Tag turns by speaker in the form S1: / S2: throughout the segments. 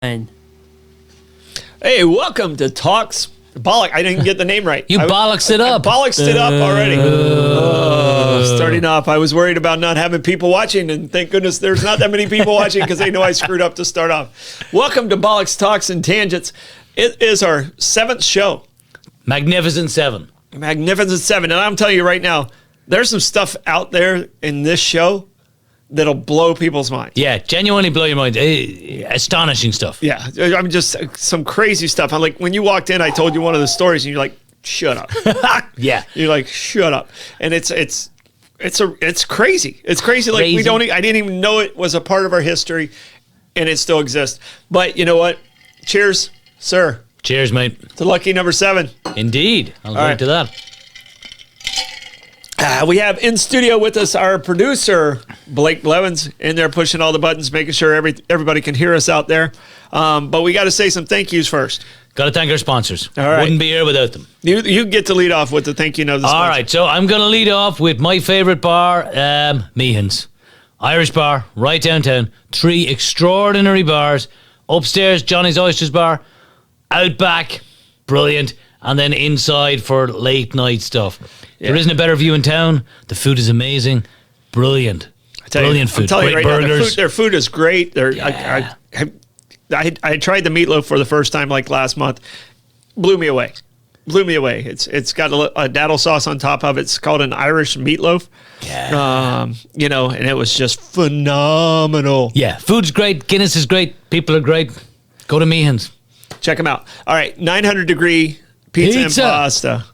S1: And
S2: Hey, welcome to Talks. Bollock, I didn't get the name right.
S1: you bollocksed it up.
S2: I bollocksed it up already. Starting off, I was worried about not having people watching, and thank goodness there's not that many people watching because they know I screwed up to start off. Welcome to Bollox Talks and Tangents. It is our 7th show.
S1: Magnificent 7.
S2: Magnificent 7. And I'm telling you right now, there's some stuff out there in this show that'll blow people's minds.
S1: Yeah, genuinely blow your mind. Astonishing stuff.
S2: Yeah, I'm just some crazy stuff. I'm like, when you walked in, I told you one of the stories, and you're like, "Shut up."
S1: Yeah.
S2: You're like, "Shut up," and it's crazy. It's crazy. Like I didn't even know it was a part of our history, and it still exists. But you know what? Cheers, sir.
S1: Cheers, mate.
S2: To lucky number 7.
S1: Indeed. I'll drink to that.
S2: We have in studio with us our producer, Blake Blevins, in there pushing all the buttons, making sure everybody can hear us out there. But we got to say some thank yous first.
S1: Got to thank our sponsors.
S2: All right.
S1: Wouldn't be here without them.
S2: You get to lead off with the thank you note.
S1: All right, so I'm going to lead off with my favourite bar, Meehan's. Irish bar, right downtown. 3 extraordinary bars. Upstairs, Johnny's Oysters Bar. Out back, brilliant. And then inside for late night stuff. Yeah. There isn't a better view in town. The food is amazing. Brilliant. Brilliant food. Great
S2: right
S1: burgers.
S2: Now, their food is great. I tried the meatloaf for the first time like last month. Blew me away. It's got a daddle sauce on top of it. It's called an Irish meatloaf.
S1: Yeah.
S2: And it was just phenomenal.
S1: Yeah, food's great. Guinness is great. People are great. Go to Meehan's.
S2: Check them out. All right, 900-degree pizza and pasta.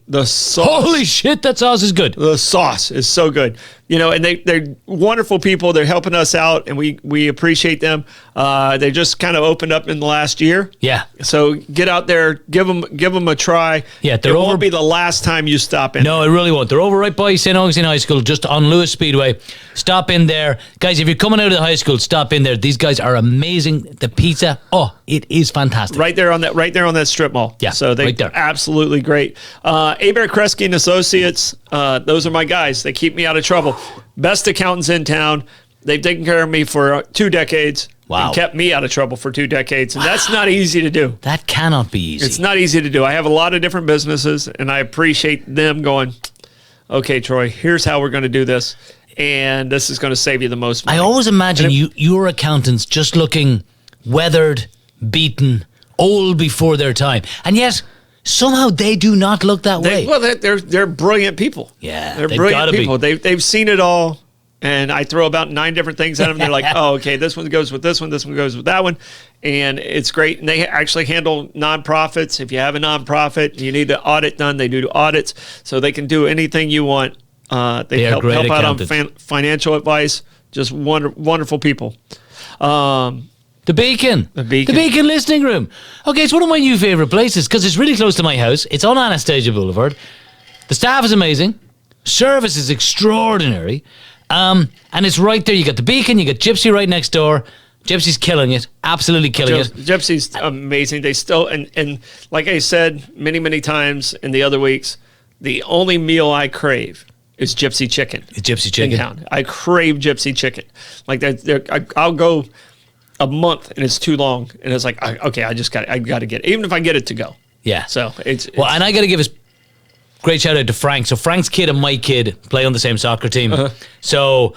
S1: The
S2: sauce.
S1: Holy shit, that sauce is good.
S2: The sauce is so good. And they're wonderful people. They're helping us out, and we appreciate them. They just kind of opened up in the last year.
S1: Yeah.
S2: So get out there, give them a try.
S1: Yeah,
S2: it won't be the last time you stop in.
S1: No, it really won't. They're over right by St. Augustine High School, just on Lewis Speedway. Stop in there. Guys, if you're coming out of the high school, stop in there. These guys are amazing. The pizza, it is fantastic.
S2: Right there on that strip mall.
S1: Yeah,
S2: so they're
S1: right
S2: absolutely great. Abare, Kresge and Associates, those are my guys. They keep me out of trouble. Best accountants in town. They've taken care of me for 2 decades.
S1: Wow.
S2: And kept me out of trouble for 2 decades. And that's not easy to do.
S1: That cannot be easy.
S2: It's not easy to do. I have a lot of different businesses, and I appreciate them going, okay, Troy, here's how we're going to do this. And this is going to save you the most money.
S1: I always imagine your accountants just looking weathered, beaten, old before their time. And yet, somehow they do not look that way.
S2: Well, they're brilliant people.
S1: Yeah,
S2: they're brilliant people. They've seen it all. And I throw about 9 different things at them. They're like, oh, okay, this one goes with this one goes with that one. And it's great. And they actually handle nonprofits. If you have a nonprofit, you need an audit done, they do audits. So they can do anything you want. They help out on financial advice. Just wonderful people.
S1: The Beacon listening room. Okay, it's one of my new favourite places because it's really close to my house. It's on Anastasia Boulevard. The staff is amazing. Service is extraordinary. And it's right there. You got the Beacon, you got Gypsy right next door. Gypsy's killing it. Absolutely killing it.
S2: Gypsy's amazing. They still, and like I said many times in the other weeks, the only meal I crave is Gypsy chicken.
S1: It's Gypsy chicken.
S2: In town. I crave Gypsy chicken. Like that, I'll go a month and it's too long. And it's like, okay, I got to get it. Even if I get it to go.
S1: Yeah.
S2: So it's
S1: and I got to give us great shout out to Frank. So Frank's kid and my kid play on the same soccer team. Uh-huh. So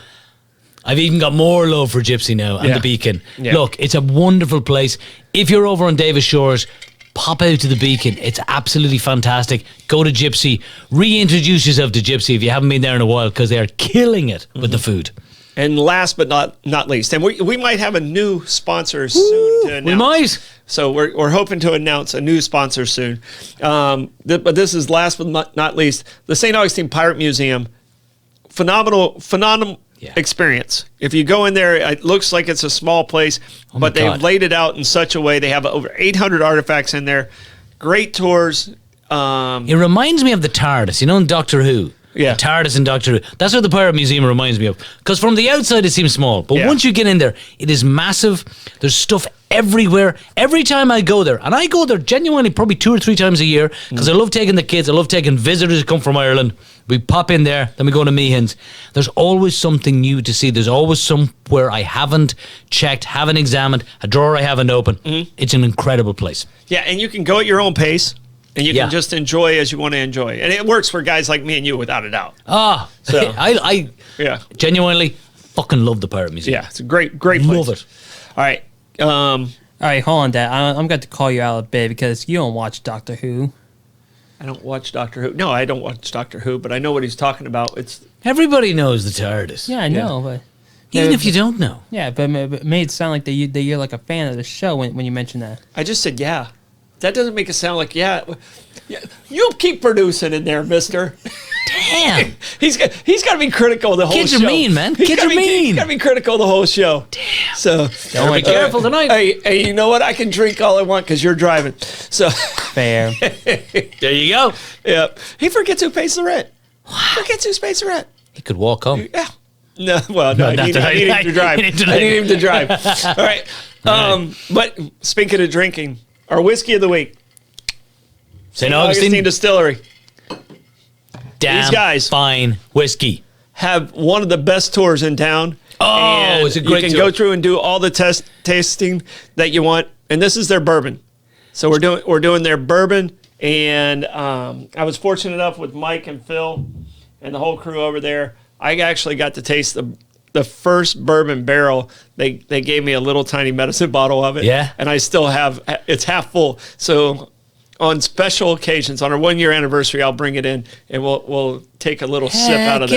S1: I've even got more love for Gypsy now and the Beacon. Yeah. Look, it's a wonderful place. If you're over on Davis Shores, pop out to the Beacon. It's absolutely fantastic. Go to Gypsy. Reintroduce yourself to Gypsy if you haven't been there in a while because they are killing it with the food. And
S2: last but not least, and we might have a new sponsor soon to announce.
S1: We might.
S2: So we're hoping to announce a new sponsor soon. But this is last but not least, the St. Augustine Pirate Museum. Phenomenal experience. If you go in there, it looks like it's a small place, but they've laid it out in such a way. They have over 800 artifacts in there. Great tours.
S1: It reminds me of the TARDIS, in Doctor Who. Yeah. The TARDIS and Doctor Who. That's what the Pirate Museum reminds me of. Because from the outside it seems small, but once you get in there, it is massive. There's stuff everywhere. Every time I go there, and I go there genuinely probably 2 or 3 times a year because I love taking the kids. I love taking visitors who come from Ireland. We pop in there, then we go to Meehan's. There's always something new to see. There's always somewhere I haven't checked, haven't examined, a drawer I haven't opened. It's an incredible place.
S2: Yeah, and you can go at your own pace, and you can just enjoy as you want to enjoy. And it works for guys like me and you, without a doubt.
S1: So I genuinely fucking love the Pirate Museum.
S2: Yeah, it's a great place.
S1: Love it.
S2: All right.
S3: All right, hold on, Dad. I'm going to call you out a bit because you don't watch Doctor Who.
S2: I don't watch Doctor Who. No, I don't watch Doctor Who, but I know what he's talking about.
S1: Everybody knows the TARDIS.
S3: Yeah, I know, but
S1: even if you don't know.
S3: Yeah, but it made it sound like that you're like a fan of the show when you mentioned that.
S2: I just said yeah. That doesn't make it sound like yeah. You keep producing in there, mister.
S1: Damn.
S2: He's got to be critical of the whole show.
S1: Kids are mean, man. Kids are mean.
S2: He's got to be critical of the whole show.
S1: Damn.
S2: So
S1: be careful tonight.
S2: Hey, you know what? I can drink all I want because you're driving. So
S3: Fair.
S1: There you go.
S2: Yep. He forgets who pays the rent. Forgets who pays the rent.
S1: He could walk home.
S2: Yeah. No, well, no, I need him to drive. I need him to drive. All right. But speaking of drinking, our whiskey of the week.
S1: St. Augustine
S2: Distillery.
S1: Damn
S2: These guys
S1: fine whiskey.
S2: Have one of the best tours in town.
S1: Oh, it's a great
S2: You can
S1: tour.
S2: go through and do all the tasting that you want. And this is their bourbon. So we're doing their bourbon. And I was fortunate enough with Mike and Phil and the whole crew over there. I actually got to taste the first bourbon barrel. They gave me a little tiny medicine bottle of it.
S1: Yeah.
S2: And I still have, it's half full. So on special occasions, on our 1-year anniversary, I'll bring it in and we'll take a little sip out of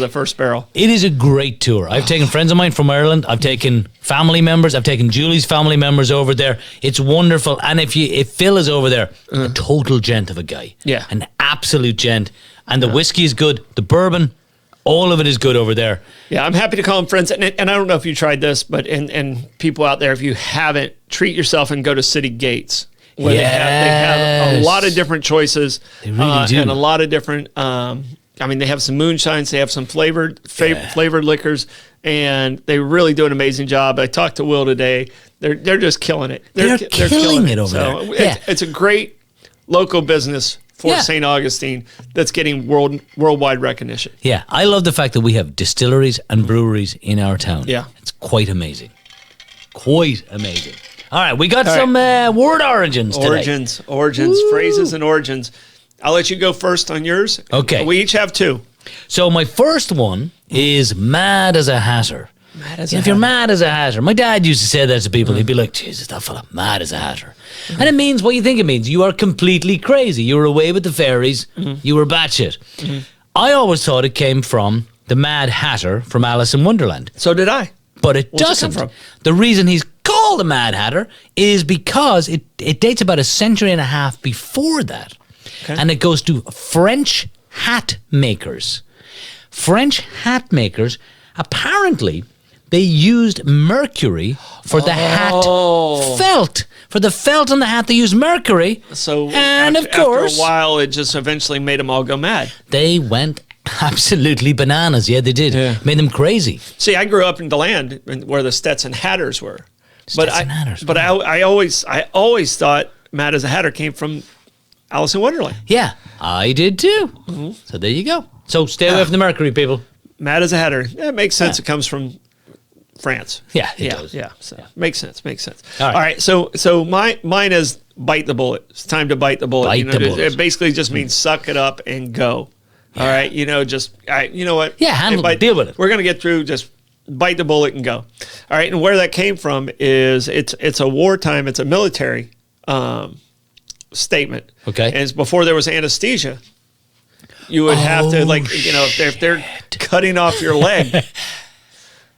S2: the first barrel.
S1: It is a great tour. I've taken friends of mine from Ireland. I've taken family members. I've taken Julie's family members over there. It's wonderful. And if Phil is over there, a total gent of a guy.
S2: Yeah.
S1: An absolute gent. And the whiskey is good. The bourbon, all of it is good over there.
S2: Yeah, I'm happy to call them friends. And I don't know if you tried this, but and people out there, if you haven't, treat yourself and go to City Gates. Where they have a lot of different choices.
S1: They really do.
S2: And a lot of different, they have some moonshines, they have some flavored liquors, and they really do an amazing job. I talked to Will today. They're just killing it. They're
S1: killing it over there. Yeah.
S2: It's a great local business for St. Augustine that's getting worldwide recognition.
S1: Yeah, I love the fact that we have distilleries and breweries in our town.
S2: Yeah.
S1: It's quite amazing. Quite amazing. All right, we got some word origins today.
S2: Origins, phrases and origins. I'll let you go first on yours.
S1: Okay.
S2: We each have 2.
S1: So my first one is mad as a hatter. If you're mad as a hatter, my dad used to say that to people. He'd be like, Jesus, that fella, mad as a hatter. And it means what you think it means. You are completely crazy. You were away with the fairies. You were batshit. I always thought it came from the Mad Hatter from Alice in Wonderland.
S2: So did I.
S1: But it
S2: What's
S1: doesn't.
S2: it come from?
S1: The reason he's called the Mad Hatter is because it dates about a century and a half before that. Okay. And it goes to French hat makers. French hat makers, apparently, they used mercury for the hat felt. For the felt on the hat, they used mercury.
S2: So
S1: and
S2: after a while, it just eventually made them all go mad.
S1: They went absolutely bananas. Yeah, they did. Yeah. Made them crazy.
S2: See, I grew up in the land where the Stetson Hatters were. I always thought Mad as a Hatter came from Alice in Wonderland.
S1: Yeah, I did too. So there you go. So stay away from the mercury, people.
S2: Mad as a Hatter. Yeah, it makes sense. It comes from France.
S1: Yeah, it does.
S2: Yeah, so makes sense. All right. So mine is bite the bullet. It's time to bite the bullet.
S1: Bite the bullet.
S2: It basically just means suck it up and go. Yeah. All right. You know what?
S1: Yeah, deal with it.
S2: We're gonna get through. Just bite the bullet and go. All right. And where that came from is it's a wartime. It's a military statement.
S1: Okay.
S2: And it's before there was anesthesia. You would have to if they're cutting off your leg.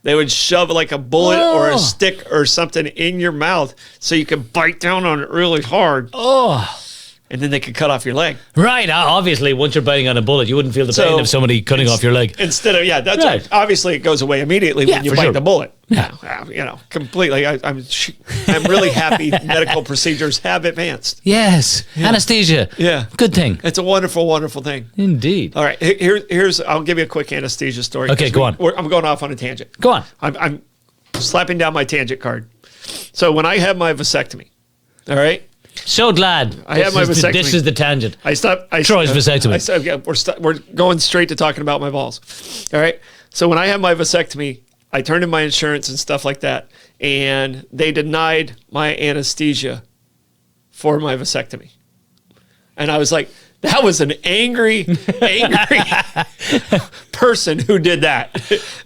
S2: They would shove like a bullet or a stick or something in your mouth so you could bite down on it really hard. And then they could cut off your leg.
S1: Right. Obviously, once you're biting on a bullet, you wouldn't feel the pain of somebody cutting off your leg.
S2: Instead of, that's right. Obviously, it goes away immediately when you bite the bullet.
S1: Yeah.
S2: Completely. I'm really happy medical procedures have advanced.
S1: Yes. Yeah. Anesthesia.
S2: Yeah.
S1: Good thing.
S2: It's a wonderful, wonderful thing.
S1: Indeed.
S2: All right. Here's. I'll give you a quick anesthesia story.
S1: Okay, go on.
S2: I'm going off on a tangent.
S1: Go on.
S2: I'm slapping down my tangent card. So when I had my vasectomy, all right?
S1: So glad.
S2: I had my vasectomy.
S1: This is the tangent. Troy's vasectomy.
S2: We're going straight to talking about my balls. All right. So when I had my vasectomy, I turned in my insurance and stuff like that, and they denied my anesthesia for my vasectomy. And I was like, that was an angry person who did that.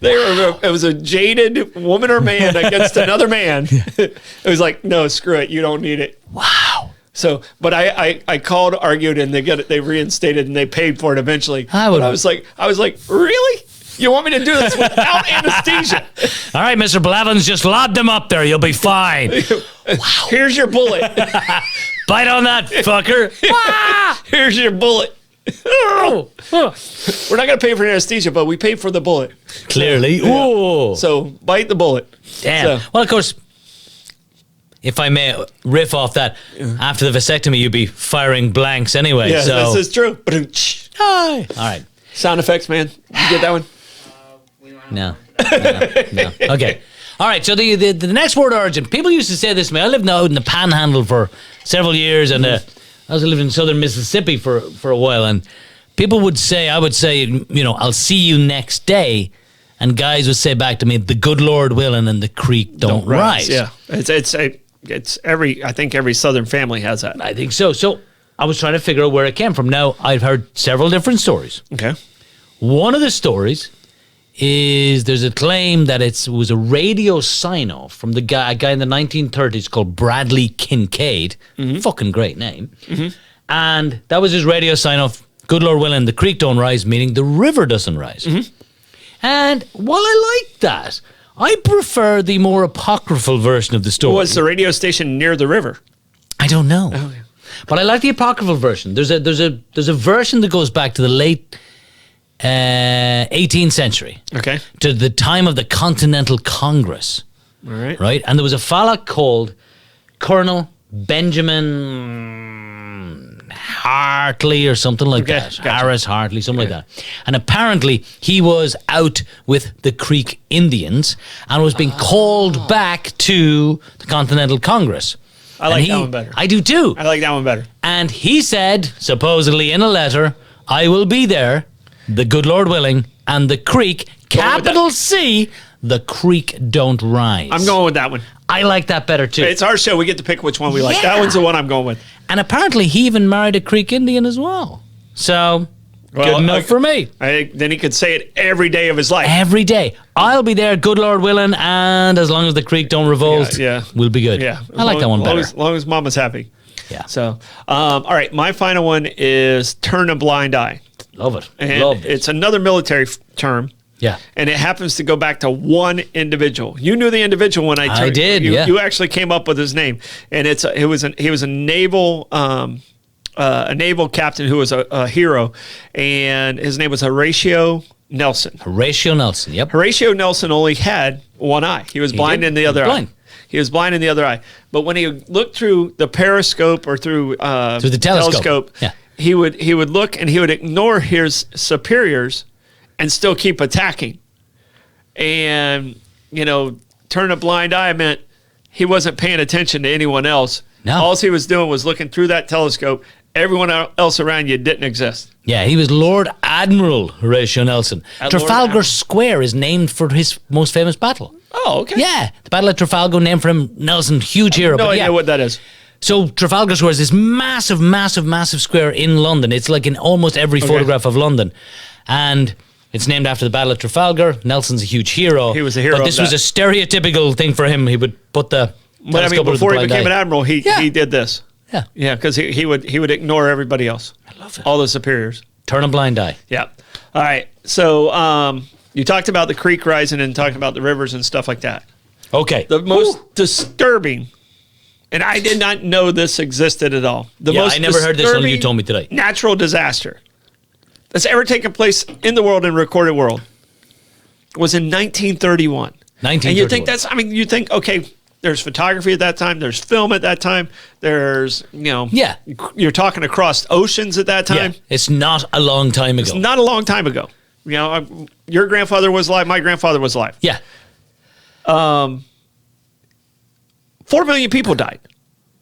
S2: It was a jaded woman or man against another man. It was like, no, screw it. You don't need it.
S1: Wow.
S2: So, but I called, argued, and they reinstated and they paid for it eventually. I was like, really? You want me to do this without anesthesia?
S1: All right, Mr. Blevins, just lob them up there. You'll be fine.
S2: Wow. Here's your bullet.
S1: Bite on that, fucker.
S2: Here's your bullet. We're not going to pay for anesthesia, but we paid for the bullet.
S1: Clearly.
S2: Yeah. So bite the bullet.
S1: Damn. So. Well, of course, if I may riff off that, after the vasectomy, you'd be firing blanks anyway.
S2: Yeah,
S1: so.
S2: this is true.
S1: All right.
S2: Sound effects, man. You get that one?
S1: No. Okay. All right. So the next word origin. People used to say this to me. I lived out in the Panhandle for several years, and I was living in southern Mississippi for a while. And people would say, I would say, I'll see you next day, and guys would say back to me, "The good Lord willing, and the creek don't rise."
S2: Yeah, it's every. I think every Southern family has that.
S1: I think so. So I was trying to figure out where it came from. Now I've heard several different stories.
S2: Okay.
S1: One of the stories is there's a claim that it was a radio sign-off from a guy in the 1930s called Bradley Kincaid. Fucking great name. And that was his radio sign-off, good Lord willing, the creek don't rise, meaning the river doesn't rise. And while I like that, I prefer the more apocryphal version of the story.
S2: Was the radio station near the river?
S1: I don't know.
S2: Oh, yeah.
S1: But I like the apocryphal version. There's a version that goes back to the late 18th century.
S2: Okay.
S1: To the time of the Continental Congress.
S2: All right.
S1: Right? And there was a fella called Colonel Benjamin Hartley or something like that.
S2: Gotcha.
S1: Harris Hartley, something like that. And apparently he was out with the Creek Indians and was being called back to the Continental Congress.
S2: I like that one better.
S1: I do too.
S2: I like that one better.
S1: And he said, supposedly in a letter, I will be there, the good Lord willing, and the creek, capital C, the creek don't rise.
S2: I'm going with that one.
S1: I like that better too.
S2: It's our show. We get to pick which one we like. That one's the one I'm going with.
S1: And apparently he even married a Creek Indian as well. So, good enough for me.
S2: Then he could say it every day of his life.
S1: Every day. I'll be there, good Lord willing, and as long as the creek don't revolt, we'll be good.
S2: Yeah.
S1: I like that one better.
S2: As long as Mama's happy.
S1: Yeah.
S2: So, all right. My final one is turn a blind eye.
S1: Love it.
S2: And
S1: Love it.
S2: it's another military term.
S1: Yeah.
S2: And it happens to go back to one individual. You knew the individual when I
S1: did.
S2: You actually came up with his name, and he was a naval captain who was a hero, and his name was Horatio Nelson.
S1: Horatio Nelson. Yep.
S2: Horatio Nelson only had one eye. He was blind in the other eye. He was blind in the other eye. But when he looked through the periscope or through
S1: the telescope,
S2: he would look and he would ignore his superiors and still keep attacking. And, turn a blind eye meant he wasn't paying attention to anyone else.
S1: No.
S2: All he was doing was looking through that telescope. Everyone else around you didn't exist.
S1: Yeah, he was Lord Admiral Horatio Nelson. Trafalgar Square is named for his most famous battle.
S2: Oh, okay.
S1: Yeah, the Battle of Trafalgar, named for him. Nelson, huge hero.
S2: No idea what that is.
S1: So Trafalgar Square is this massive, massive, massive square in London. It's like in almost every photograph of London. And it's named after the Battle of Trafalgar. Nelson's a huge hero.
S2: He was a hero.
S1: But this was a stereotypical thing for him. He would put the telescope
S2: before he became an admiral, he did this.
S1: Yeah.
S2: Yeah, because he would ignore everybody else.
S1: I love it.
S2: All the superiors.
S1: Turn a blind eye.
S2: Yeah. All right. So you talked about the creek rising and talking about the rivers and stuff like that.
S1: Okay.
S2: The most disturbing, and I did not know this existed at all.
S1: I never heard this until you told me today.
S2: Natural disaster that's ever taken place in the world, in recorded world, was in 1931. 1931. And you think, okay, there's photography at that time, there's film at that time, there's, you're talking across oceans at that time.
S1: Yeah. It's not a long time ago.
S2: It's not a long time ago. Your grandfather was alive, my grandfather was alive.
S1: Yeah.
S2: 5 4 million people died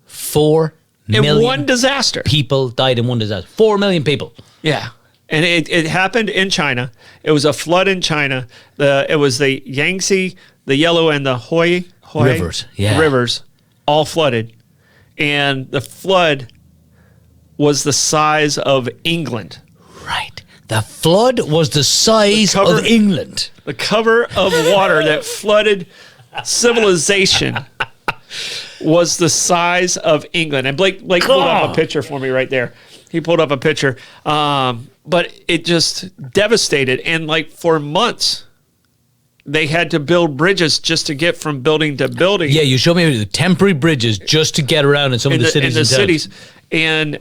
S1: 4
S2: in
S1: million
S2: one disaster.
S1: people died in one disaster. 4 million people.
S2: Yeah. And it happened in China. It was a flood in China. It was the Yangtze, the Yellow, and the Hui
S1: Rivers. Yeah.
S2: rivers all flooded. And the flood was the size of England.
S1: Right. The flood was the size of England.
S2: The cover of water that flooded civilization was the size of England. And Blake pulled up a picture for me right there. He pulled up a picture. But it just devastated. And like for months, they had to build bridges just to get from building to building.
S1: Yeah, you showed me the temporary bridges just to get around in some of the cities.
S2: In the cities. And,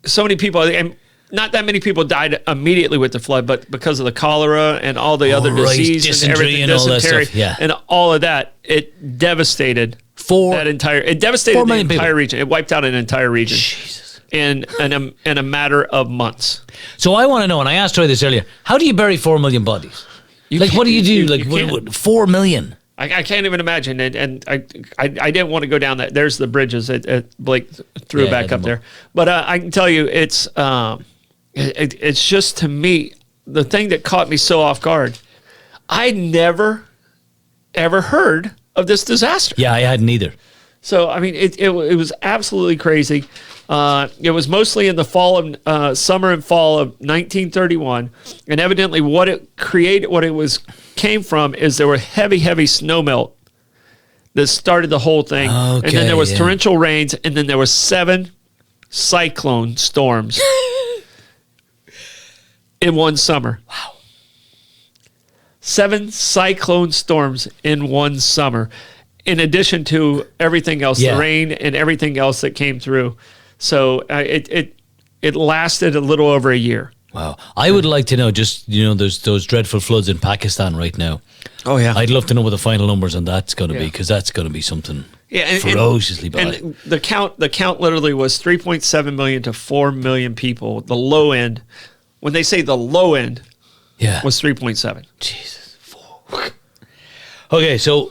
S2: so many people, and not that many people died immediately with the flood, but because of the cholera and all the other diseases and everything,
S1: and all that
S2: dysentery,
S1: stuff, yeah.
S2: and all of that, it devastated it devastated the entire region. It wiped out an entire region.
S1: Jesus.
S2: In a matter of months.
S1: So I want to know, and I asked Troy this earlier, how do you bury 4 million bodies? What do you do? What, 4 million?
S2: I can't even imagine it, and I didn't want to go down that. There's the bridges that Blake threw back up there, but I can tell you, it's just, to me, the thing that caught me so off guard. I never ever heard of this disaster.
S1: Yeah, I hadn't either.
S2: So I mean, it was absolutely crazy. It was mostly in the summer and fall of 1931, and evidently what it came from is there were heavy snowmelt that started the whole thing, and then there was torrential rains, and then there were 7 cyclone storms in one summer.
S1: Wow.
S2: 7 cyclone storms in one summer, in addition to everything else, the rain and everything else that came through. So it lasted a little over a year.
S1: Wow. I would like to know, there's those dreadful floods in Pakistan right now.
S2: Oh, yeah.
S1: I'd love to know what the final numbers on that's going to be, because that's going to be something ferociously bad.
S2: And the count literally was 3.7 million to 4 million people. The low end, when they say the low end, was 3.7.
S1: Jesus. Okay, so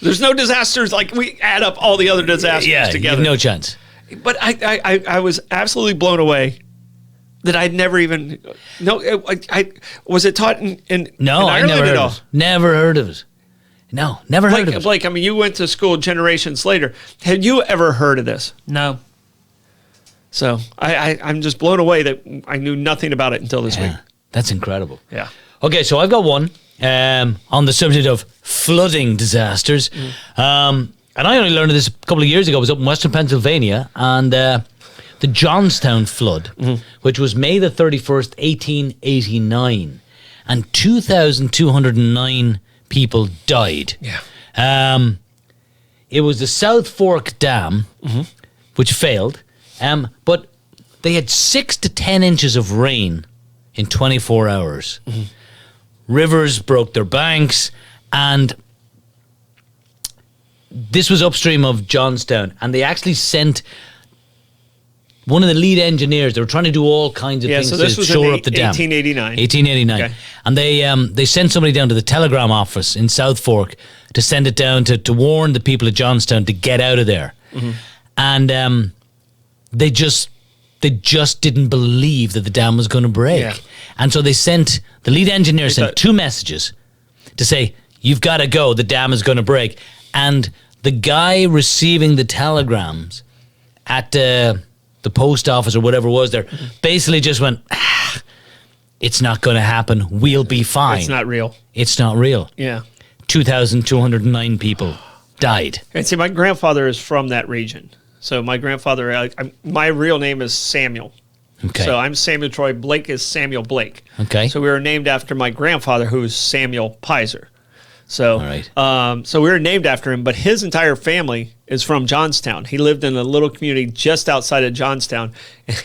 S2: there's no disasters, like we add up all the other disasters together.
S1: You have no chance.
S2: But I was absolutely blown away that I'd never even was it taught in
S1: No,
S2: in
S1: I
S2: Ireland
S1: never heard
S2: at all?
S1: of it. Never heard of it. No, never heard of it.
S2: Blake, I mean, you went to school generations later. Had you ever heard of this?
S3: No.
S2: So I'm just blown away that I knew nothing about it until this week.
S1: That's incredible.
S2: Yeah.
S1: Okay, so I've got one on the subject of flooding disasters. And I only learned of this a couple of years ago. I was up in Western Pennsylvania, and the Johnstown flood, which was May the 31st, 1889, and 2,209 people died.
S2: Yeah.
S1: It was the South Fork Dam, which failed, but they had 6 to 10 inches of rain in 24 hours. Rivers broke their banks, and this was upstream of Johnstown, and they actually sent one of the lead engineers. They were trying to do all kinds of things to shore up the dam.
S2: 1889.
S1: 1889. Okay. And they sent somebody down to the telegram office in South Fork to send it down to warn the people of Johnstown to get out of there. And they just didn't believe that the dam was going to break.
S2: Yeah.
S1: And so the lead engineer sent 2 messages to say, you've got to go, the dam is going to break. And the guy receiving the telegrams at the post office or whatever was there basically just went, it's not going to happen. We'll be fine.
S2: It's not real.
S1: It's not real.
S2: Yeah.
S1: 2,209 people died.
S2: And see, my grandfather is from that region. So my grandfather, my real name is Samuel.
S1: Okay.
S2: So I'm Samuel Troy. Blake is Samuel Blake.
S1: Okay.
S2: So we were named after my grandfather, who is Samuel Pizer. So,
S1: all right.
S2: So we were named after him, but his entire family is from Johnstown. He lived in a little community just outside of Johnstown.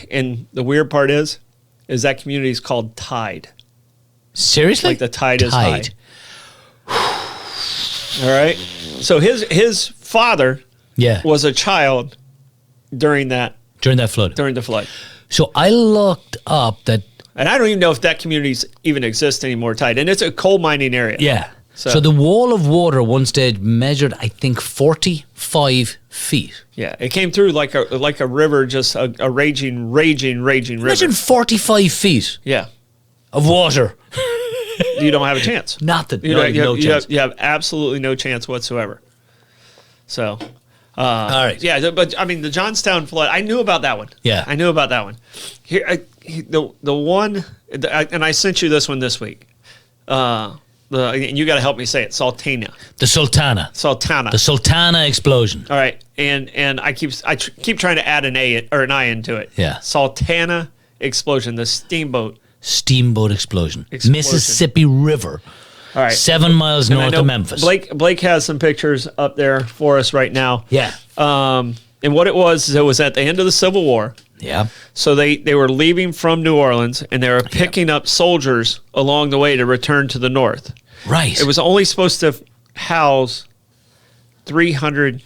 S2: And the weird part is that community is called Tide.
S1: Seriously?
S2: Like the tide is high. All right. So his father was a child during the flood. So
S1: I looked up that,
S2: and I don't even know if that community even exists anymore. Tide, and it's a coal mining area.
S1: Yeah. So the wall of water at one stage measured, I think, 45 feet.
S2: Yeah, it came through like a river, just a raging river.
S1: Imagine 45 feet
S2: Yeah.
S1: of water.
S2: You don't have a chance.
S1: Nothing.
S2: You
S1: chance.
S2: have absolutely no chance whatsoever. So,
S1: all right.
S2: Yeah, but I mean, the Johnstown flood, I knew about that one.
S1: Yeah.
S2: I knew about that one. Here, the one, and I sent you this one this week. And you got to help me say it. Sultana.
S1: The Sultana. The Sultana explosion.
S2: All right, and I keep trying to add an I into it.
S1: Yeah.
S2: Sultana explosion, the steamboat
S1: Explosion. Mississippi River.
S2: All right.
S1: 7 miles north of Memphis.
S2: Blake has some pictures up there for us right now.
S1: Yeah.
S2: And what it was at the end of the Civil War.
S1: Yeah.
S2: So they were leaving from New Orleans, and they were picking up soldiers along the way to return to the north.
S1: Right.
S2: It was only supposed to house 300.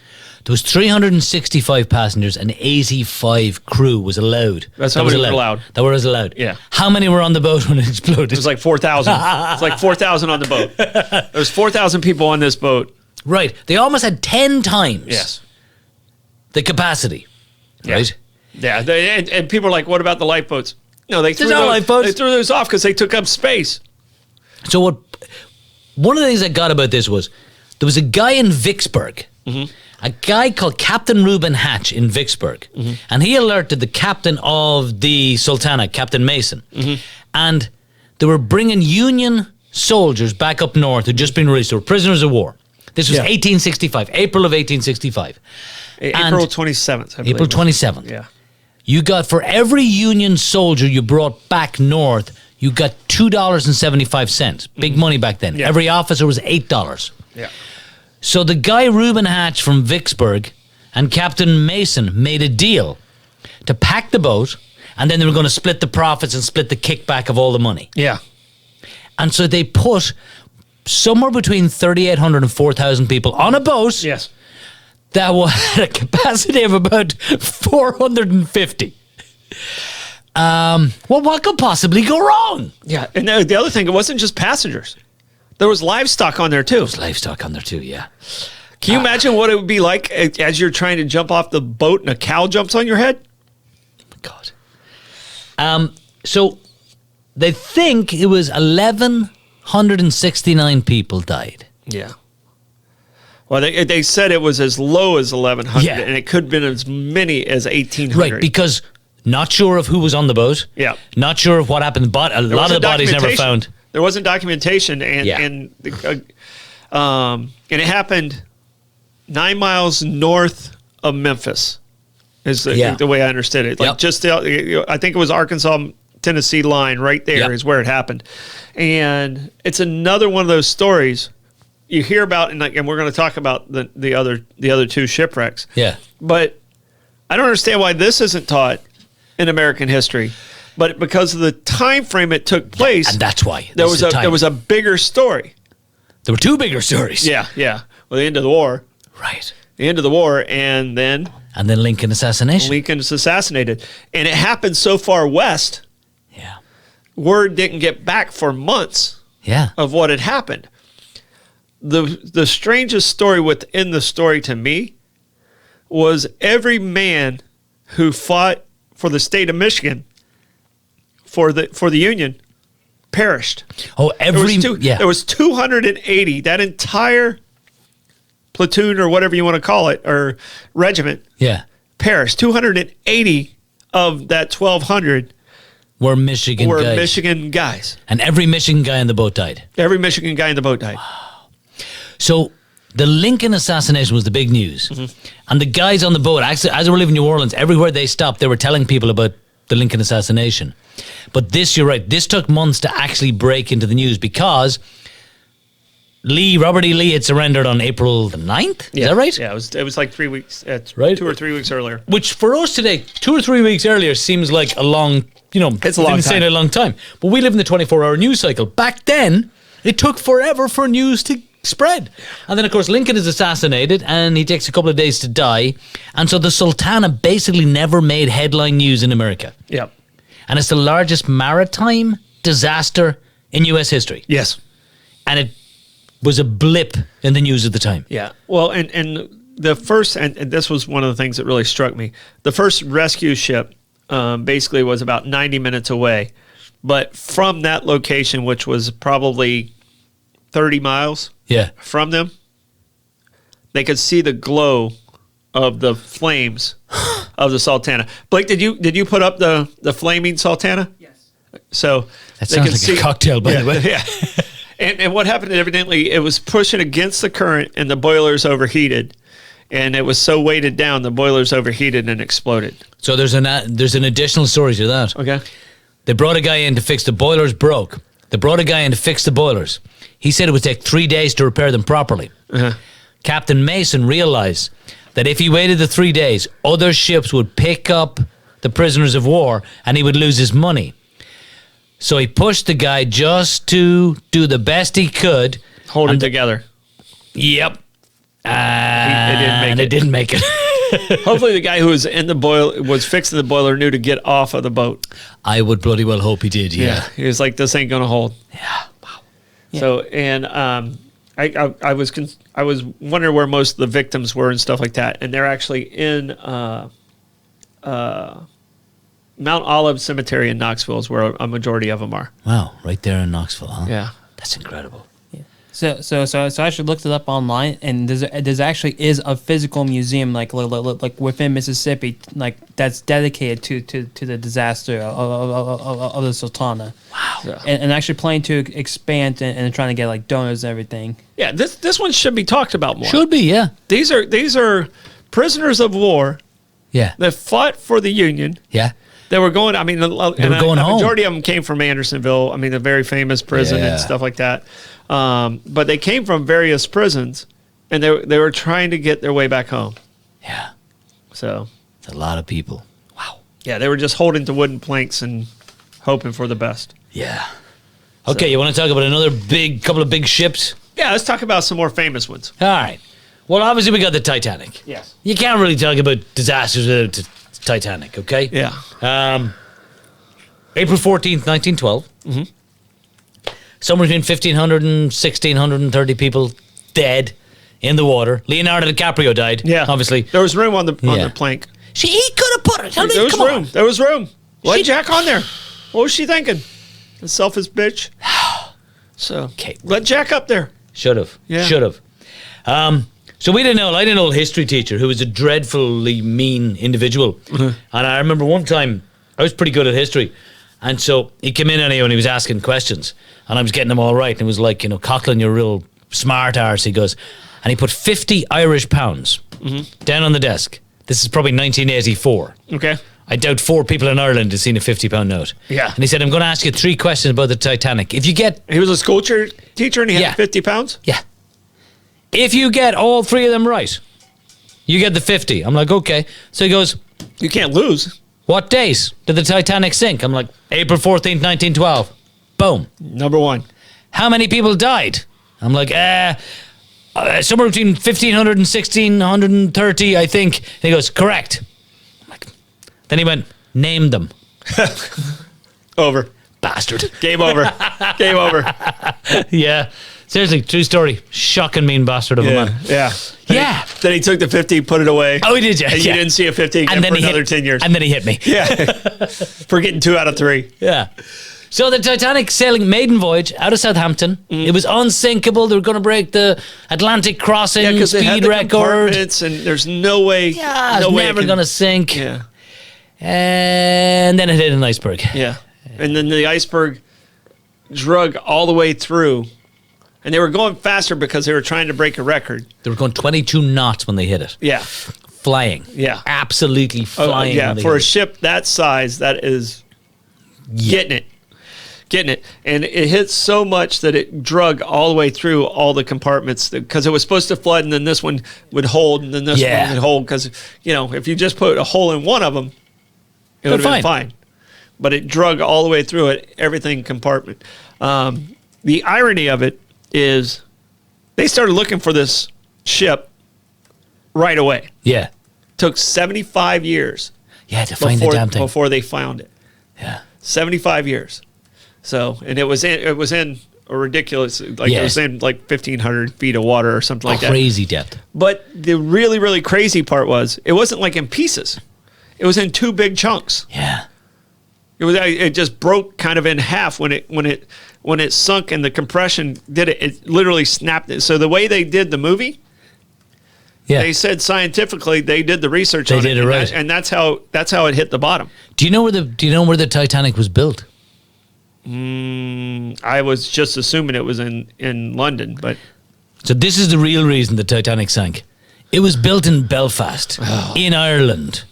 S1: There was 365 passengers and 85 crew was allowed.
S2: That's how many were allowed.
S1: That was allowed.
S2: Yeah.
S1: How many were on the boat when it exploded?
S2: It was like 4,000. It's like 4,000 on the boat. There was 4,000 people on this boat.
S1: Right. They almost had 10 times
S2: Yes.
S1: the capacity.
S2: Yeah.
S1: Right?
S2: Yeah. And people are like, what about the lifeboats? No, they threw those off because they took up space.
S1: So one of the things I got about this was there was a guy in Vicksburg, a guy called Captain Reuben Hatch in Vicksburg, and he alerted the captain of the Sultana, Captain Mason, and they were bringing Union soldiers back up north who'd just been released. They were prisoners of war. This was 1865, April of 1865.
S2: April 27th.
S1: April 27th.
S2: Yeah.
S1: You got, for every Union soldier you brought back north, you got $2.75. Big money back then.
S2: Yeah.
S1: Every officer was $8.
S2: Yeah.
S1: So the guy Reuben Hatch from Vicksburg and Captain Mason made a deal to pack the boat, and then they were going to split the profits and split the kickback of all the money.
S2: Yeah.
S1: And so they put somewhere between 3,800 and 4,000 people on a boat
S2: Yes.
S1: that had a capacity of about 450. Well, what could possibly go wrong?
S2: Yeah. And the other thing, it wasn't just passengers. There was livestock on there too.
S1: There's livestock on there too, yeah.
S2: Can you imagine what it would be like as you're trying to jump off the boat and a cow jumps on your head?
S1: God. So they think it was 1,169 people died.
S2: Yeah. Well, they said it was as low as 1,100,
S1: Yeah.
S2: and it could have been as many as 1,800.
S1: Right, because not sure of who was on the boat.
S2: Yeah.
S1: Not sure of what happened, but a lot of the bodies never found.
S2: There wasn't documentation, and it happened 9 miles north of Memphis. Is the way I understood it. Like just I think it was Arkansas Tennessee line right there is where it happened, and it's another one of those stories you hear about, and we're going to talk about the other two shipwrecks.
S1: Yeah,
S2: but I don't understand why this isn't taught in American history. But because of the time frame it took place,
S1: and that's why
S2: there was a bigger story.
S1: There were two bigger stories.
S2: Yeah. Well, the end of the war.
S1: Right.
S2: The end of the war, and then
S1: Lincoln assassination.
S2: Lincoln is assassinated, and it happened so far west.
S1: Yeah.
S2: Word didn't get back for months.
S1: Yeah.
S2: Of what had happened. The strangest story within the story to me was every man who fought for the state of Michigan for the Union perished.
S1: Oh,
S2: there was 280. That entire platoon, or whatever you want to call it, or regiment, perished. 280 of that 1,200
S1: were Michigan
S2: guys.
S1: And every Michigan guy on the boat died.
S2: Every Michigan guy in the boat died.
S1: Wow. So the Lincoln assassination was the big news. And the guys on the boat, actually, as they were leaving New Orleans, everywhere they stopped, they were telling people about the Lincoln assassination. But this, you're right, this took months to actually break into the news because Robert E. Lee had surrendered on April the 9th. Is that right?
S2: Yeah, it was like 3 weeks,
S1: right?
S2: 2 or 3 weeks earlier.
S1: Which for us today, 2 or 3 weeks earlier seems like a long,
S2: it's a long time.
S1: A long time. But we live in the 24-hour news cycle. Back then, it took forever for news to spread. And then, of course, Lincoln is assassinated and he takes a couple of days to die. And so the Sultana basically never made headline news in America.
S2: Yep.
S1: And it's the largest maritime disaster in U.S. history.
S2: Yes.
S1: And it was a blip in the news at the time.
S2: Yeah. Well, and the first, and this was one of the things that really struck me. The first rescue ship basically was about 90 minutes away. But from that location, which was probably 30 miles from them, they could see the glow of the flames of the Sultana. Blake, did you put up the flaming Sultana?
S3: Yes.
S2: So
S1: that sounds like a cocktail, by the way.
S2: Yeah. And what happened, evidently, it was pushing against the current and the boilers overheated. And it was so weighted down, the boilers overheated and exploded.
S1: So there's an additional story to that.
S2: Okay.
S1: They brought a guy in to fix the boilers broke. They brought a guy in to fix the boilers. He said it would take 3 days to repair them properly.
S2: Uh-huh.
S1: Captain Mason realized that if he waited the 3 days, other ships would pick up the prisoners of war and he would lose his money. So he pushed the guy just to do the best he could.
S2: Hold it together.
S1: Yep.
S2: It didn't make it. Hopefully the guy who was in the was fixing the boiler knew to get off of the boat.
S1: I would bloody well hope he did, yeah.
S2: He was like, this ain't going to hold.
S1: Yeah. Wow.
S2: Yeah. So, and I was wondering where most of the victims were and stuff like that. And they're actually in Mount Olive Cemetery in Knoxville is where a majority of them are.
S1: Wow, right there in Knoxville, huh?
S2: Yeah.
S1: That's incredible.
S3: Yeah. So I actually looked it up online, and there's actually is a physical museum like within Mississippi, like that's dedicated to the disaster of the Sultana.
S1: Wow.
S2: Yeah.
S3: And actually planning to expand and trying to get like donors and everything.
S2: Yeah, this one should be talked about more.
S1: Should be, yeah.
S2: These are prisoners of war
S1: Yeah.
S2: that fought for the Union.
S1: Yeah.
S2: They were going. I mean,
S1: going
S2: a
S1: home.
S2: majority of them came from Andersonville. I mean, a very famous prison
S1: Yeah.
S2: and stuff like that. But they came from various prisons, and they were trying to get their way back home.
S1: Yeah.
S2: So
S1: It's a lot of people. Wow.
S2: yeah, they were just holding to wooden planks and hoping for the best.
S1: Yeah. Okay, you want to talk about another couple of big ships?
S2: Yeah, let's talk about some more famous ones.
S1: All right. Well, obviously we got the Titanic.
S2: Yes.
S1: You can't really talk about disasters without the Titanic, okay?
S2: Yeah.
S1: April 14th, 1912.
S2: Mm-hmm.
S1: Somewhere between 1,500 and 1,630 people dead in the water. Leonardo DiCaprio died,
S2: Yeah.
S1: obviously.
S2: There was room on the plank.
S1: He could have put it. I mean,
S2: There was
S1: come
S2: room.
S1: on.
S2: There was room. Let
S1: She-
S2: Jack on there. What was she thinking? The selfish bitch. So
S1: Okay.
S2: let Jack up there.
S1: Should have.
S2: Yeah.
S1: Should have. So I had an old history teacher who was a dreadfully mean individual.
S2: Mm-hmm.
S1: And I remember one time, I was pretty good at history. And so he came in and he was asking questions. And I was getting them all right. And it was like, Coughlin, you're real smart arse. He goes, and he put 50 Irish pounds down on the desk. This is probably 1984.
S2: Okay.
S1: I doubt 4 people in Ireland have seen a £50 note.
S2: Yeah.
S1: And he said, I'm going to ask you 3 questions about the Titanic. If you get...
S2: He was a school teacher and he
S1: Yeah.
S2: had 50 pounds?
S1: Yeah. If you get all 3 of them right, you get the 50. I'm like, okay. So he goes,
S2: You can't lose.
S1: what date did the Titanic sink? I'm like, April 14th, 1912. Boom.
S2: Number one.
S1: How many people died? I'm like, somewhere between 1,500 and 1,630, I think. And he goes, correct. I'm like, then he went, name them.
S2: Over.
S1: Bastard.
S2: Game over. Game over.
S1: Yeah. Seriously, true story. Shocking mean bastard of a man.
S2: Yeah.
S1: Yeah.
S2: Then he took the 50, put it away.
S1: Oh, he did, yeah.
S2: And you didn't see a 50 again for another 10 years.
S1: And then he hit me.
S2: Yeah. For getting 2 out of 3.
S1: Yeah. So the Titanic sailing maiden voyage out of Southampton. It was unsinkable. They were going to break the Atlantic crossing
S2: Yeah, because they had
S1: speed
S2: the
S1: record.
S2: compartments and there's no way.
S1: Yeah,
S2: no
S1: it's
S2: way
S1: never going to sink.
S2: Yeah.
S1: And then it hit an iceberg.
S2: Yeah. And then the iceberg drug all the way through. And they were going faster because they were trying to break a record.
S1: They were going 22 knots when they hit it.
S2: Yeah.
S1: Flying.
S2: Yeah.
S1: Absolutely flying.
S2: Yeah.
S1: when they
S2: For a
S1: hit it.
S2: ship that size, that is getting it. Getting it. And it hit so much that it drug all the way through all the compartments because it was supposed to flood and then this one would hold and then this one would hold. Because, if you just put a hole in one of them, it would have been fine. But it drug all the way through it, everything compartment. The irony of it is they started looking for this ship right away.
S1: Yeah.
S2: Took 75 years
S1: Yeah, to find the damn thing.
S2: before they found it.
S1: Yeah.
S2: 75 years. So, and it was in a ridiculous, like
S1: Yeah.
S2: it was in like 1,500 feet of water or something like that.
S1: Crazy depth.
S2: But the really, really crazy part was it wasn't like in pieces. It was in two big chunks.
S1: Yeah.
S2: It just broke kind of in half when it sunk and the compression did it. It literally snapped it. So the way they did the movie,
S1: Yeah.
S2: they said scientifically they did the research
S1: They
S2: on
S1: did
S2: it,
S1: it right.
S2: and that's how it hit the bottom.
S1: Do you know where the Titanic was built?
S2: I was just assuming it was in London, but
S1: So this is the real reason the Titanic sank. It was built in Belfast, in Ireland,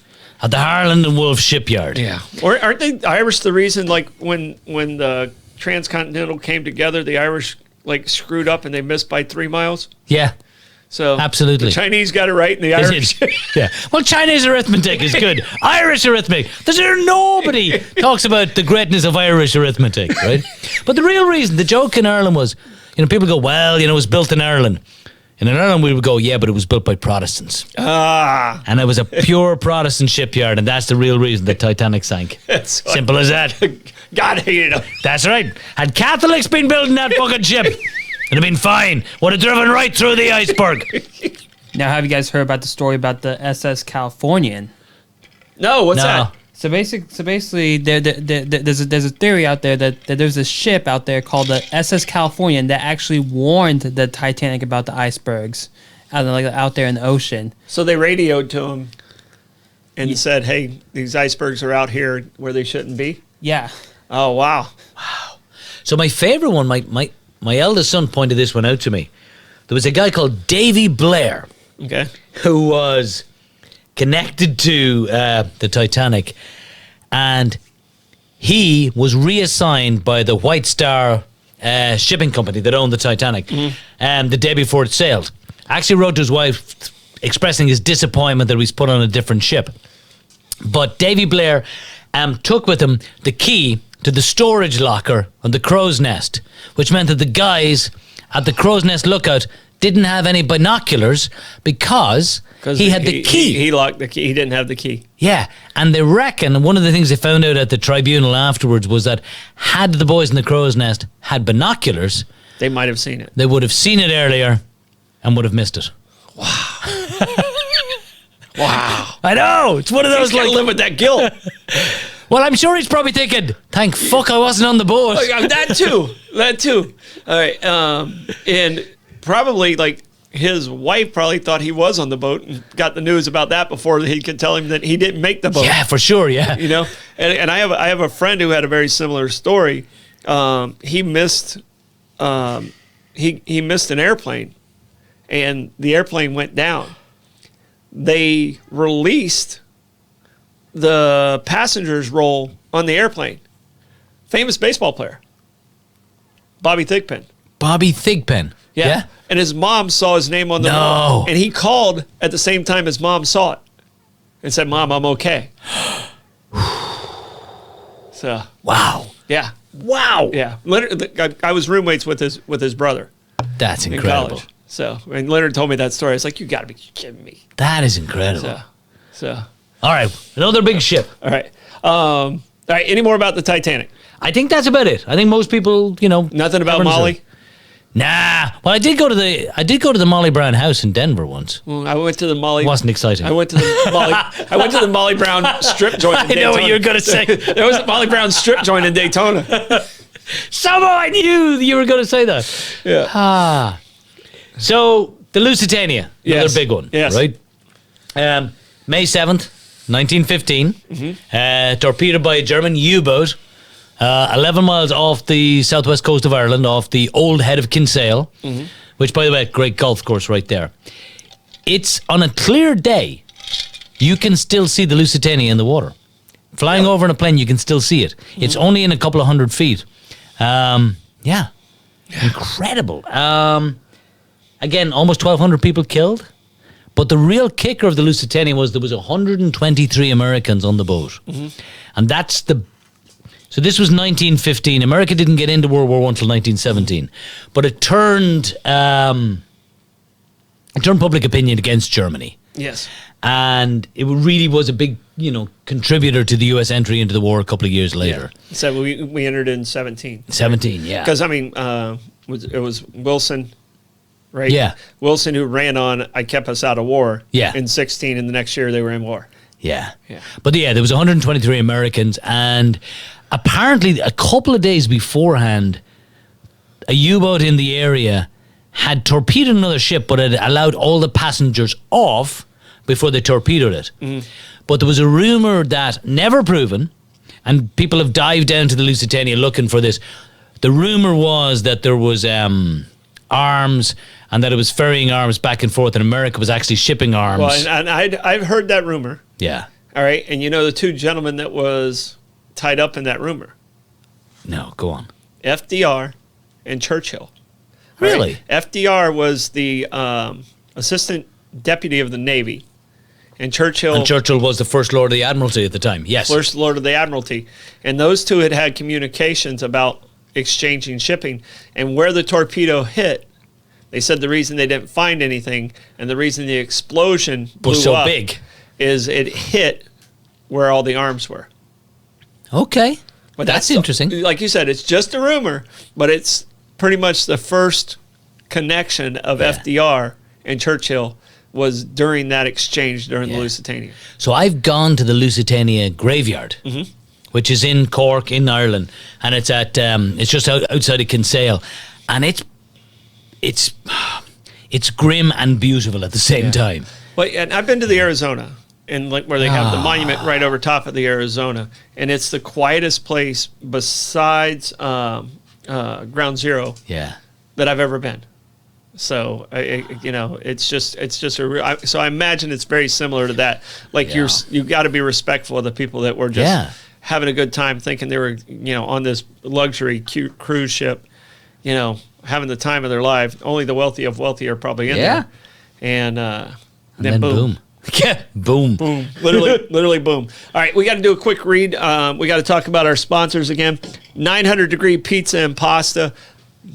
S1: at the Harland and Wolff shipyard.
S2: Or aren't they Irish the reason? Like when the transcontinental came together, the Irish like screwed up and they missed by 3 miles.
S1: Yeah.
S2: So
S1: Absolutely.
S2: the Chinese got it right, and the
S1: They
S2: Irish.
S1: did. Yeah. Well, Chinese arithmetic is good. Irish arithmetic. Nobody talks about the greatness of Irish arithmetic, right? But the real reason, the joke in Ireland was, people go, well, it was built in Ireland. And in Ireland, we would go, yeah, but it was built by Protestants. And it was a pure Protestant shipyard, and that's the real reason the Titanic sank. Simple as that.
S2: God hated them.
S1: That's right. Had Catholics been building that fucking ship, it'd have been fine. Would have driven right through the iceberg.
S3: Now, have you guys heard about the story about the SS Californian?
S2: No, what's that?
S3: So basically, there's a theory out there that there's a ship out there called the SS Californian that actually warned the Titanic about the icebergs out there in the ocean.
S2: So they radioed to them and said, "Hey, these icebergs are out here where they shouldn't be."
S3: Yeah.
S2: Oh wow.
S1: So my favorite one, my eldest son pointed this one out to me. There was a guy called Davy Blair
S2: Okay.
S1: who was connected to the Titanic, and he was reassigned by the White Star shipping company that owned the Titanic the day before it sailed. Actually wrote to his wife expressing his disappointment that he was put on a different ship. But Davy Blair took with him the key to the storage locker on the Crow's Nest, which meant that the guys at the Crow's Nest lookout didn't have any binoculars because he had the key.
S2: He locked the key. He didn't have the key.
S1: Yeah, and they reckon one of the things they found out at the tribunal afterwards was that had the boys in the Crow's Nest had binoculars,
S2: They might have seen it.
S1: they would have seen it earlier and would have missed it.
S2: Wow.
S1: I know, it's one of those
S2: He's gotta
S1: like.
S2: live with that guilt.
S1: Well, I'm sure he's probably thinking, "Thank fuck I wasn't on the boat."
S2: Oh, yeah, that too. All right. And probably like his wife probably thought he was on the boat and got the news about that before he could tell him that he didn't make the boat.
S1: Yeah, for sure. Yeah.
S2: And I have a friend who had a very similar story. He missed he missed an airplane, and the airplane went down. They released the passenger's roll on the airplane. Famous baseball player, Bobby Thigpen.
S1: Bobby Thigpen. Yeah.
S2: And his mom saw his name on the
S1: No.
S2: roll, and he called at the same time his mom saw it and said, "Mom, I'm okay." So
S1: Wow.
S2: yeah,
S1: Wow.
S2: yeah. Leonard, I was roommates with his brother
S1: That's
S2: in
S1: incredible.
S2: college. So when Leonard told me that story, I was like, "You got to be kidding me!"
S1: That is incredible.
S2: So
S1: All right, another big ship.
S2: all right. All right. Any more about the Titanic?
S1: I think that's about it. I think most people,
S2: Nothing about
S1: everyone's
S2: Molly.
S1: heard. Nah. Well, I did go to the Molly Brown house in Denver once.
S2: I went to the Molly.
S1: Wasn't exciting.
S2: I went to the Molly. I went to the Molly Brown strip joint. In
S1: I
S2: Daytona.
S1: know what you were gonna say.
S2: There was a Molly Brown strip joint in Daytona.
S1: Somehow I knew you were going to say that.
S2: Yeah.
S1: So the Lusitania, another
S2: Yes.
S1: big one,
S2: Yes.
S1: right? May 7th, 1915, torpedoed by a German U-boat, 11 miles off the southwest coast of Ireland, off the old head of Kinsale, which, by the way, great golf course right there. It's on a clear day, you can still see the Lusitania in the water. Flying over in a plane, you can still see it. It's only in a couple of hundred feet. Incredible. Again, almost 1,200 people killed. But the real kicker of the Lusitania was there was 123 Americans on the boat. And that's so this was 1915. America didn't get into World War I until 1917. But it turned public opinion against Germany.
S2: Yes.
S1: And it really was a big, contributor to the U.S. entry into the war a couple of years later.
S2: Yeah. So we entered in 17.
S1: 17, yeah.
S2: Because, it was Wilson, right?
S1: Yeah.
S2: Wilson who ran on, I kept us out of war.
S1: Yeah.
S2: In 16, and the next year they were in war.
S1: Yeah.
S2: Yeah.
S1: But yeah, there was 123 Americans, and apparently a couple of days beforehand, a U-boat in the area had torpedoed another ship, but had allowed all the passengers off before they torpedoed it. Mm-hmm. But there was a rumor that, never proven, and people have dived down to the Lusitania looking for this. The rumor was that there was arms, and that it was ferrying arms back and forth, and America was actually shipping arms.
S2: Well, and I've heard that rumor.
S1: Yeah.
S2: All right, and the two gentlemen that was tied up in that rumor?
S1: No, go on.
S2: FDR and Churchill.
S1: Really?
S2: Right? FDR was the assistant deputy of the Navy, and Churchill
S1: was the First Lord of the Admiralty at the time. Yes.
S2: First Lord of the Admiralty. And those two had communications about exchanging shipping. And where the torpedo hit, they said the reason they didn't find anything and the reason the explosion
S1: was so
S2: up
S1: big
S2: is it hit where all the arms were.
S1: Okay.
S2: But
S1: that's interesting.
S2: Like you said, it's just a rumor, but it's pretty much the first connection of FDR and Churchill was during that exchange during the Lusitania.
S1: So I've gone to the Lusitania graveyard, which is in Cork, in Ireland, and it's at it's just outside of Kinsale, and it's grim and beautiful at the same time.
S2: Well, and I've been to the Arizona, and where they have the monument right over top of the Arizona, and it's the quietest place besides Ground Zero that I've ever been. So it's just a real. So I imagine it's very similar to that. Like you got to be respectful of the people that were just having a good time, thinking they were on this luxury cruise ship, having the time of their life. Only the wealthy of wealthy are probably in there, and then boom.
S1: Yeah, boom.
S2: Boom. Literally boom. All right, we got to do a quick read. We got to talk about our sponsors again. 900 Degree Pizza and Pasta.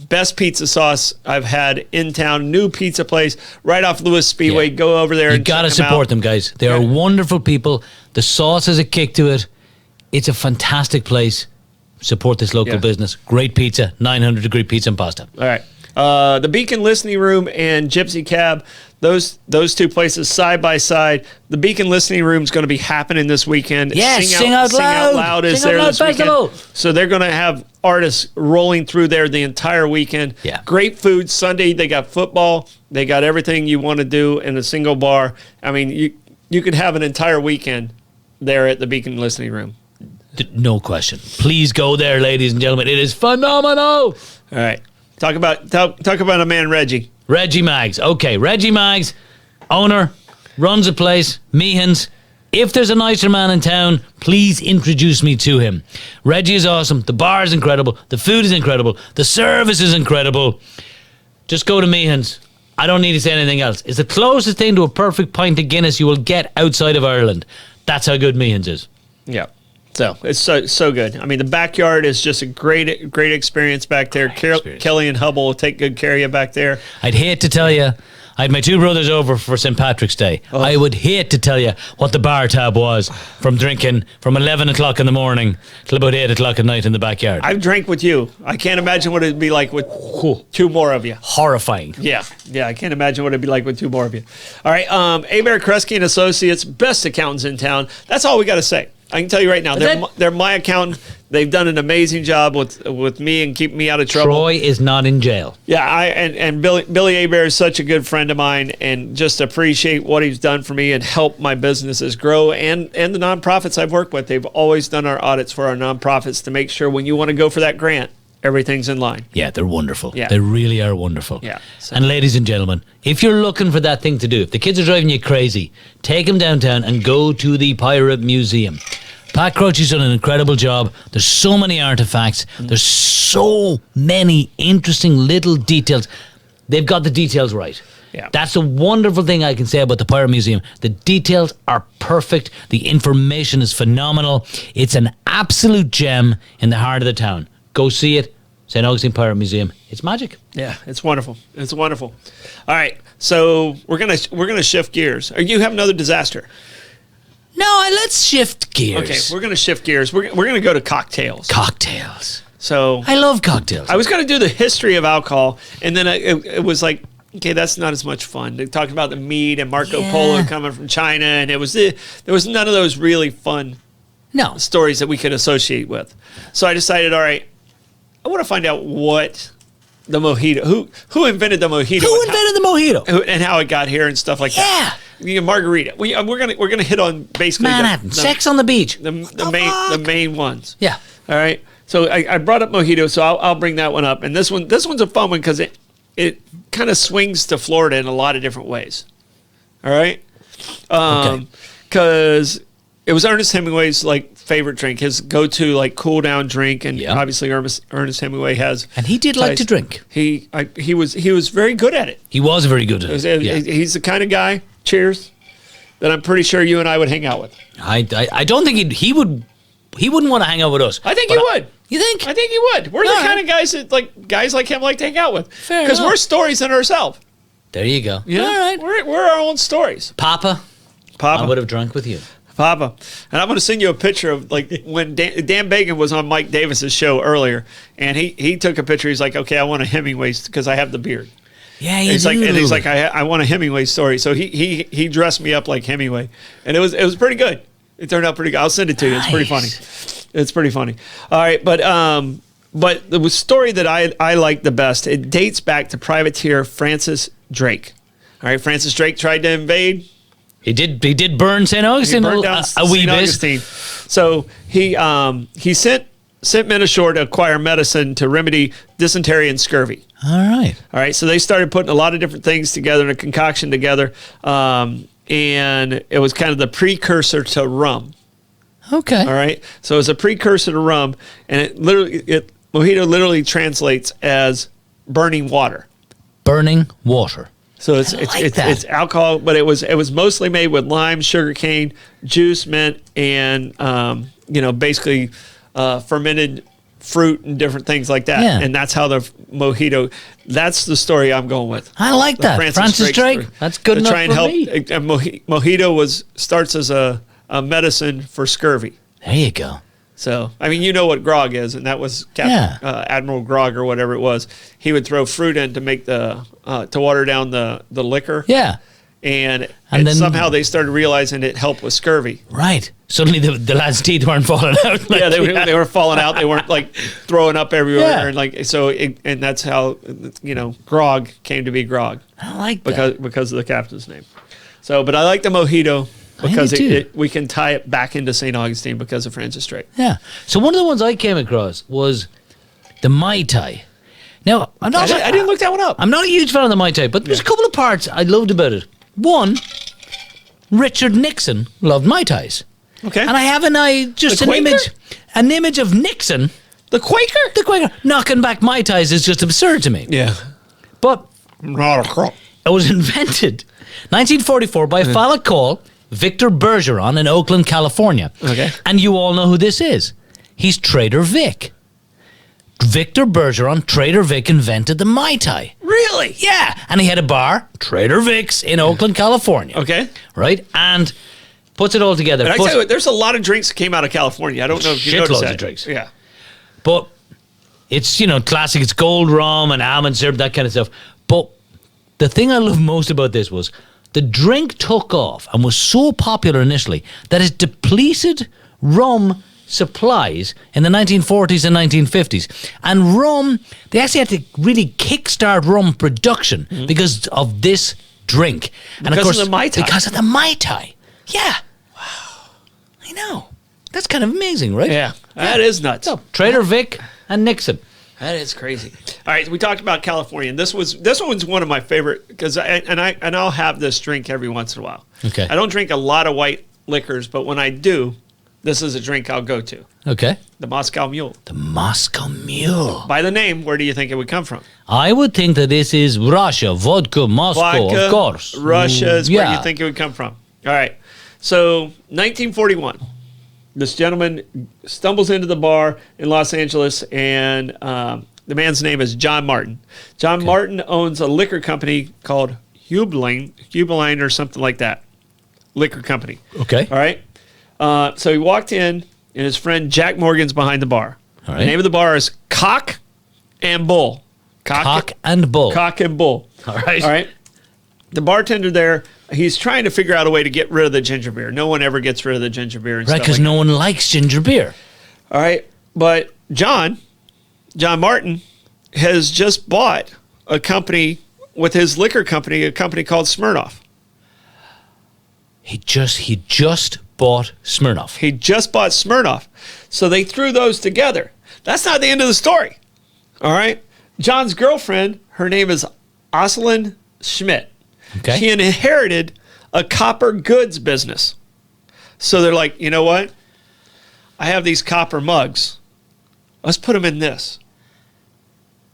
S2: Best pizza sauce I've had in town. New pizza place right off Lewis Speedway.
S1: Yeah.
S2: Go over there.
S1: You got to support them, guys. They are wonderful people. The sauce has a kick to it. It's a fantastic place. Support this local business. Great pizza. 900 Degree Pizza and Pasta.
S2: All right. The Beacon Listening Room and Gypsy Cab, those two places side by side. The Beacon Listening Room is going to be happening this weekend.
S1: Yes, Sing Out Loud.
S2: Sing Out Loud is there this
S1: festival.
S2: weekend. So they're going to have artists rolling through there the entire weekend.
S1: Yeah.
S2: Great food. Sunday they got football. They got everything you want to do in a single bar. I mean, you could have an entire weekend there at the Beacon Listening Room.
S1: No question. Please go there, ladies and gentlemen. It is phenomenal.
S2: All right. Talk about a man, Reggie.
S1: Reggie Maggs. Okay, Reggie Maggs, owner, runs a place, Meehan's. If there's a nicer man in town, please introduce me to him. Reggie is awesome. The bar is incredible. The food is incredible. The service is incredible. Just go to Meehan's. I don't need to say anything else. It's the closest thing to a perfect pint of Guinness you will get outside of Ireland. That's how good Meehan's is.
S2: Yeah. So it's so good. I mean, the backyard is just a great experience back there. Kelly and Hubble will take good care of you back there.
S1: I'd hate to tell you, I had my two brothers over for St. Patrick's Day. Oh. I would hate to tell you what the bar tab was from drinking from 11 o'clock in the morning till about 8 o'clock at night in the backyard.
S2: I've drank with you. I can't imagine what it'd be like with two more of you.
S1: Horrifying.
S2: Yeah, I can't imagine what it'd be like with two more of you. All right, Abare, Kresge and Associates, best accountants in town. That's all we got to say. I can tell you right now, they're my accountant. They've done an amazing job with me and keeping me out of trouble.
S1: Troy is not in jail.
S2: Yeah, and Billy Abare is such a good friend of mine, and just appreciate what he's done for me and help my businesses grow and the nonprofits I've worked with. They've always done our audits for our nonprofits to make sure when you want to go for that grant, everything's in line.
S1: Yeah, they're wonderful.
S2: Yeah.
S1: They really are wonderful.
S2: Yeah. So.
S1: And ladies and gentlemen, if you're looking for that thing to do, if the kids are driving you crazy, take them downtown and go to the Pirate Museum. Pat Croce's done an incredible job. There's so many artifacts. There's so many interesting little details. They've got the details right.
S2: Yeah.
S1: That's a wonderful thing I can say about the Pirate Museum. The details are perfect. The information is phenomenal. It's an absolute gem in the heart of the town. Go see it. St. Augustine Pirate Museum. It's magic.
S2: Yeah, it's wonderful. It's wonderful. All right, so we're gonna shift gears. You have another disaster.
S1: No, let's shift gears.
S2: Okay, we're gonna shift gears. We're gonna go to cocktails.
S1: Cocktails.
S2: So
S1: I love cocktails.
S2: I was gonna do the history of alcohol, and then it was like, okay, that's not as much fun. They talked about the mead and Marco Polo coming from China, and there was none of those really fun stories that we could associate with. So I decided, all right, I want to find out what the mojito, who invented the mojito, and how it got here and stuff like that. Margarita. We're gonna hit on basically
S1: Manhattan, sex on the beach,
S2: the main ones.
S1: Yeah.
S2: All right. So I brought up mojito, so I'll bring that one up. And this one's a fun one because it kind of swings to Florida in a lot of different ways. All right. Because it was Ernest Hemingway's favorite drink, his go-to cool down drink, and obviously Ernest Hemingway has.
S1: And he did like to drink.
S2: He was very good at it.
S1: He was very good at it.
S2: He's the kind of guy. Cheers. That I'm pretty sure you and I would hang out with.
S1: I don't think he wouldn't want to hang out with us.
S2: I think he would.
S1: You think?
S2: I think he would. We're the kind of guys that guys like him like to hang out with.
S1: Fair
S2: because
S1: enough.
S2: we're stories in ourselves.
S1: There you go.
S2: Yeah.
S1: All right.
S2: We're our own stories.
S1: Papa. I would have drunk with you.
S2: Papa. And I'm going to send you a picture of when Dan Bagan was on Mike Davis's show earlier, and he took a picture. He's like, okay, I want a Hemingway because I have the beard.
S1: Yeah,
S2: he's like, I want a Hemingway story. So he dressed me up like Hemingway, and it was pretty good. It turned out pretty good. I'll send it to you. It's pretty funny. It's pretty funny. All right, but the story that I like the best, it dates back to Privateer Francis Drake. All right, Francis Drake tried to invade.
S1: He did burn St. Augustine a wee bit.
S2: So he sent men ashore to acquire medicine to remedy dysentery and scurvy.
S1: All right.
S2: So they started putting a lot of different things together in a concoction together, and it was kind of the precursor to rum.
S1: Okay.
S2: All right. So it's a precursor to rum, and mojito literally translates as burning water.
S1: Burning water.
S2: So it's alcohol, but it was mostly made with lime, sugar cane, juice, mint, and basically fermented fruit and different things like that. Yeah. And that's how the mojito. That's the story I'm going with.
S1: I like that, Francis Drake. That's good enough for me.
S2: Mojito starts as a medicine for scurvy.
S1: There you go.
S2: So, I mean, you know what grog is, and that was Admiral Grog or whatever it was. He would throw fruit in to make to water down the liquor.
S1: Yeah.
S2: And then somehow they started realizing it helped with scurvy.
S1: Right. Suddenly the lads' teeth weren't falling out.
S2: They were falling out. They weren't throwing up everywhere. Yeah. And that's how, grog came to be grog.
S1: I like that.
S2: Because of the captain's name. So, but I like the mojito. Because we can tie it back into St. Augustine because of Francis Drake.
S1: Yeah. So one of the ones I came across was the Mai Tai. Now, I
S2: didn't look that one up.
S1: I'm not a huge fan of the Mai Tai, but there's a couple of parts I loved about it. One, Richard Nixon loved Mai Tais.
S2: Okay.
S1: And I have an image of Nixon.
S2: The Quaker?
S1: The Quaker. Knocking back Mai Tais is just absurd to me.
S2: Yeah.
S1: But it was invented 1944 by a fella called Victor Bergeron in Oakland, California.
S2: Okay.
S1: And you all know who this is. He's Trader Vic. Victor Bergeron, Trader Vic, invented the Mai Tai.
S2: Really?
S1: Yeah. And he had a bar, Trader Vic's, in Oakland, California.
S2: Okay.
S1: Right? And puts it all together.
S2: But I tell you what, there's a lot of drinks that came out of California. I don't know if you noticed that.
S1: Shitloads of drinks.
S2: Yeah.
S1: But it's, classic. It's gold rum and almond syrup, that kind of stuff. But the thing I love most about this was the drink took off and was so popular initially that it depleted rum supplies in the 1940s and 1950s. And rum, they actually had to really kickstart rum production because of this drink. And
S2: because of the Mai Tai.
S1: Because of the Mai Tai. Yeah. Wow. I know. That's kind of amazing, right?
S2: Yeah. That is nuts.
S1: So, Trader Vic and Nixon.
S2: That is crazy. All right, we talked about California, and this one's one of my favorite because I'll have this drink every once in a while.
S1: Okay.
S2: I don't drink a lot of white liquors, but when I do, this is a drink I'll go to.
S1: Okay.
S2: The Moscow Mule.
S1: The Moscow Mule.
S2: By the name, where do you think it would come from?
S1: I would think that this is Russia, vodka, Moscow, of course.
S2: Russia is where you think it would come from. All right. So, 1941. This gentleman stumbles into the bar in Los Angeles, and The man's name is John Martin. John Martin owns a liquor company called Hubeline or something like that. Liquor company.
S1: Okay.
S2: All right. So he walked in, and his friend Jack Morgan's behind the bar.
S1: All right.
S2: The name of the bar is Cock and Bull.
S1: Cock and Bull.
S2: Cock and Bull.
S1: All right.
S2: All right. The bartender there, he's trying to figure out a way to get rid of the ginger beer. No one ever gets rid of the ginger beer and
S1: Right,
S2: stuff
S1: because
S2: like
S1: no one likes ginger beer.
S2: All right. But John Martin, has just bought a company with his liquor company, a company called Smirnoff.
S1: He just bought Smirnoff.
S2: He just bought Smirnoff. So they threw those together. That's not the end of the story. All right. John's girlfriend, her name is Oselin Schmidt.
S1: Okay.
S2: She inherited a copper goods business. So they're like, you know what? I have these copper mugs. Let's put them in this.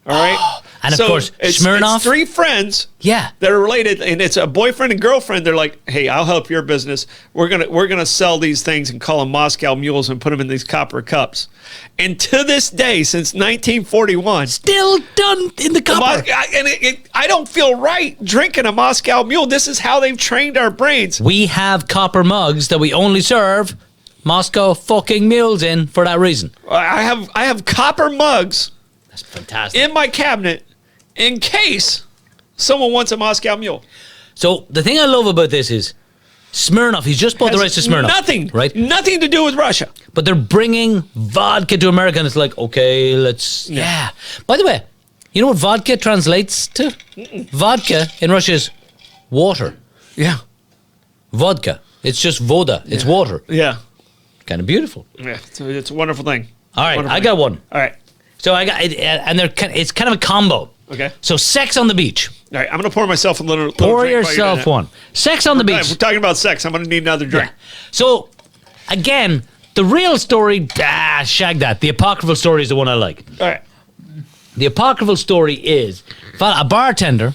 S2: All right.
S1: And of course, Smirnoff.
S2: It's three friends.
S1: Yeah.
S2: That are related, and it's a boyfriend and girlfriend. They're like, "Hey, I'll help your business. We're gonna sell these things and call them Moscow Mules and put them in these copper cups." And to this day, since 1941,
S1: Still done in the copper.
S2: I don't feel right drinking a Moscow Mule. This is how they've trained our brains.
S1: We have copper mugs that we only serve Moscow fucking mules in for that reason.
S2: I have copper mugs
S1: That's fantastic.
S2: in my cabinet in case someone wants a Moscow Mule.
S1: So the thing I love about this is Smirnoff. He's just bought the rights to Smirnoff.
S2: Nothing,
S1: right?
S2: Nothing to do with Russia.
S1: But they're bringing vodka to America, and it's like, okay, let's. Yeah. By the way, you know what vodka translates to? Vodka in Russia is water.
S2: Yeah,
S1: Vodka. It's just voda. It's water.
S2: yeah,
S1: Kind of beautiful.
S2: yeah. It's a wonderful thing.
S1: All right,
S2: Wonderful
S1: I
S2: thing.
S1: got one.
S2: All right,
S1: So I got, and it's kind of a combo.
S2: okay.
S1: So sex on the beach.
S2: All right, I'm gonna pour myself a little.
S1: Pour
S2: drink while you're doing
S1: yourself
S2: that.
S1: one. Sex on the
S2: All right,
S1: beach.
S2: we're talking about sex. I'm gonna need another drink.
S1: So, again, the real story, shag that. The apocryphal story is the one I like.
S2: All right.
S1: The apocryphal story is a bartender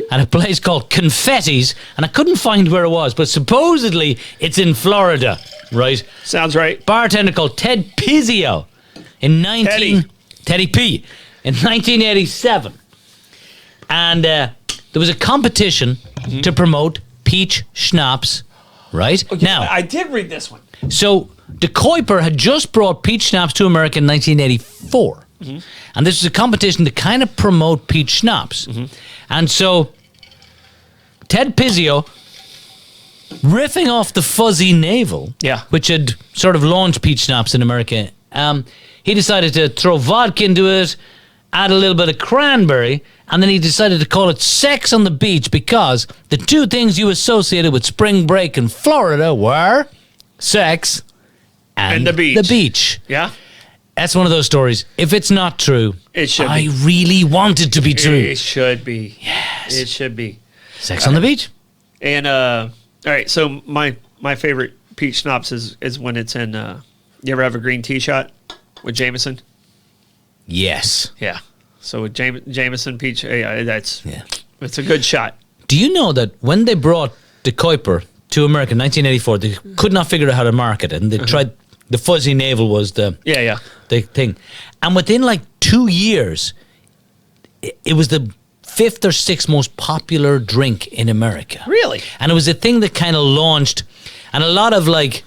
S1: at a place called Confetti's, and I couldn't find where it was, but supposedly it's in Florida, right?
S2: Sounds right.
S1: Bartender called Ted Pizzio in Teddy P in 1987. And there was a competition to promote peach schnapps, right? Now,
S2: I did read this one.
S1: so De Kuyper had just brought peach schnapps to America in 1984. And this was a competition to kind of promote peach schnapps. And so Ted Pizzio, riffing off the Fuzzy Navel,
S2: Yeah.
S1: which had sort of launched peach schnapps in America, he decided to throw vodka into it, add a little bit of cranberry, and then he decided to call it Sex on the Beach because the two things you associated with spring break in Florida were sex and
S2: the beach.
S1: The beach.
S2: Yeah.
S1: That's one of those stories. If it's not true,
S2: It should
S1: I
S2: be.
S1: really want it to be true.
S2: It should be.
S1: Yes.
S2: It should be.
S1: Sex on the beach.
S2: And all right, so my favorite peach schnapps is when it's in. You ever have a green tea shot with Jameson?
S1: Yes.
S2: Yeah. So with Jameson peach, it's a good shot.
S1: Do you know that when they brought De Kuyper to America in 1984, they could not figure out how to market it, and they tried. The Fuzzy Navel was the thing, and within like 2 years, it was the 5th or 6th most popular drink in America.
S2: Really?
S1: And it was a thing that kind of launched, and a lot of like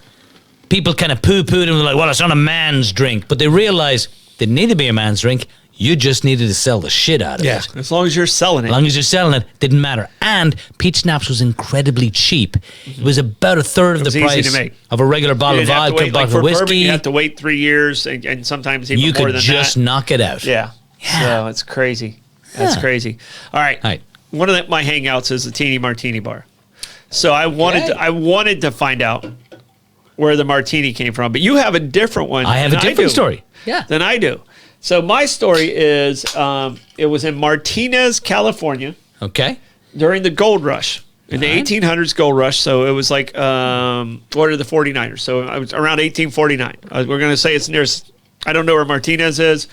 S1: people kind of poo-pooed and were like, well, it's not a man's drink, but they realized it didn't need to be a man's drink. You just needed to sell the shit out of it.
S2: As long as you're selling it.
S1: As long as you're selling it, didn't matter. And peach schnapps was incredibly cheap. It was about a third of the
S2: was easy to
S1: price
S2: make.
S1: of a regular bottle of
S2: You'd have to
S1: vodka,
S2: wait,
S1: bottle
S2: for
S1: of whiskey.
S2: bourbon, you have to wait 3 years and sometimes even
S1: You
S2: more
S1: could
S2: than
S1: just
S2: that.
S1: knock it out.
S2: Yeah. So it's crazy. That's
S1: Yeah.
S2: crazy. All right.
S1: All right.
S2: One of my hangouts is the Teeny Martini Bar. So I wanted to find out where the martini came from, but you have a different one.
S1: I have
S2: than
S1: a different
S2: do.
S1: story. Yeah.
S2: Than I do. So my story is it was in Martinez, California
S1: Okay.
S2: during the gold rush. In the
S1: All right.
S2: 1800s gold rush, so it was like, what are the 49ers? So it was around 1849. We're going to say it's near, I don't know where Martinez is.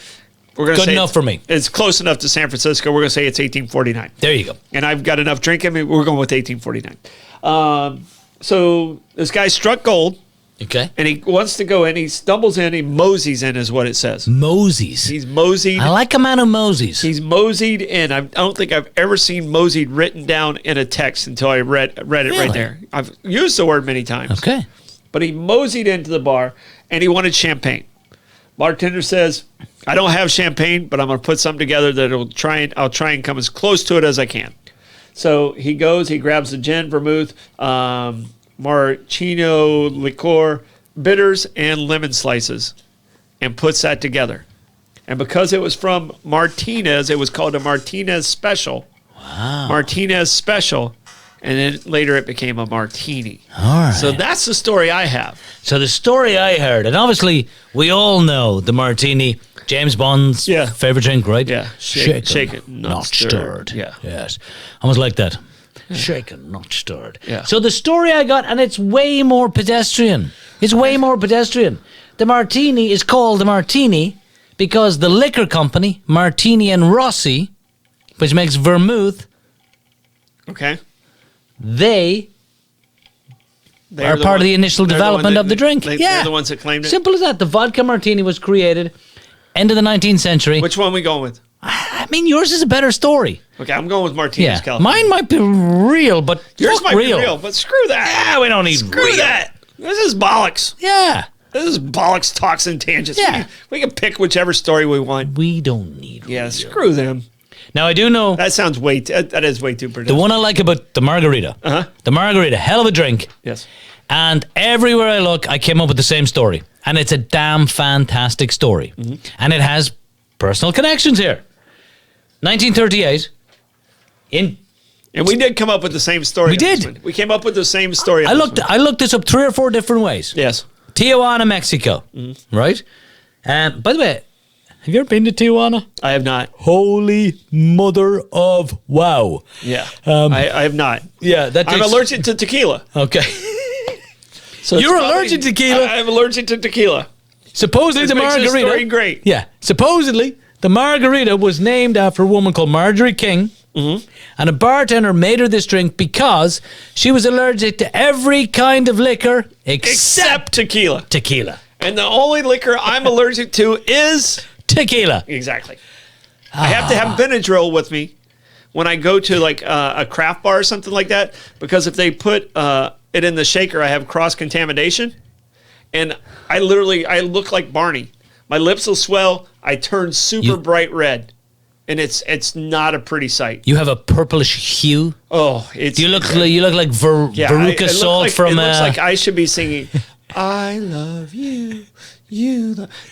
S2: We're going to
S1: Good
S2: say
S1: enough for me.
S2: It's close enough to San Francisco. We're going to say it's 1849.
S1: There you go.
S2: And I've got enough drinking. We're going with 1849. So this guy struck gold
S1: Okay.
S2: And he wants to go in. He stumbles in. He moseys in, is what it says.
S1: Moses.
S2: He's moseyed.
S1: I like a man who moses.
S2: He's moseyed in. I don't think I've ever seen moseyed written down in a text until I read it right there. I've used the word many times.
S1: Okay.
S2: But he moseyed into the bar, and he wanted champagne. Bartender says, I don't have champagne, but I'm going to put something together that I'll try and come as close to it as I can. So he goes, he grabs the gin, vermouth, Maraschino liqueur, bitters, and lemon slices, and puts that together. And because it was from Martinez, it was called a Martinez Special.
S1: Wow.
S2: Martinez Special. And then later it became a martini.
S1: All right.
S2: So that's the story I have.
S1: So the story I heard, and obviously we all know the martini, James Bond's favorite drink, right?
S2: Yeah. Shake it, not stirred.
S1: Yeah. Yes. Almost like that. Shaken, not stirred.
S2: Yeah.
S1: So the story I got, and it's way more pedestrian. It's way more pedestrian. The martini is called the martini because the liquor company, Martini and Rossi, which makes vermouth,
S2: okay,
S1: they are part of the initial development of the drink.
S2: They're the ones that claimed it.
S1: Simple as that. The vodka martini was created end of the 19th century.
S2: Which one are we going with?
S1: I mean, yours is a better story.
S2: Okay, I'm going with Martinez, California.
S1: Mine might be real, but
S2: yours might
S1: real.
S2: be real, but screw that.
S1: Yeah, we don't need
S2: screw
S1: real.
S2: that. This is bollocks.
S1: Yeah.
S2: This is bollocks, talks, and tangents.
S1: Yeah.
S2: We can pick whichever story we want.
S1: We don't need
S2: Yeah,
S1: real.
S2: screw them.
S1: Now, I do know
S2: That sounds that is way too predictable.
S1: the one I like about the margarita. The margarita, hell of a drink.
S2: Yes.
S1: And everywhere I look, I came up with the same story. And it's a damn fantastic story. And it has personal connections here. 1938,
S2: And we did come up with the same story.
S1: We did.
S2: We came up with the same story.
S1: I looked this up 3 or 4 different ways.
S2: Yes.
S1: Tijuana, Mexico, right? By the way, have you ever been to Tijuana?
S2: I have not.
S1: Holy mother of wow!
S2: Yeah. I have not.
S1: Yeah,
S2: I'm allergic to tequila.
S1: Okay.
S2: So
S1: You're allergic to tequila?
S2: I'm allergic to tequila.
S1: Supposedly the
S2: Makes this
S1: margarita.
S2: story great.
S1: Yeah. Supposedly the margarita was named after a woman called Marjorie King. And a bartender made her this drink because she was allergic to every kind of liquor
S2: Except tequila.
S1: tequila.
S2: And the only liquor I'm allergic to is
S1: Tequila.
S2: exactly. I have to have Benadryl with me when I go to like a craft bar or something like that, because if they put it in the shaker, I have cross contamination, and I look like Barney. My lips will swell. I turn super bright red, and it's not a pretty sight.
S1: You have a purplish hue.
S2: Oh, it's
S1: You look like Veruca Salt from.
S2: It looks like I should be singing. I love you.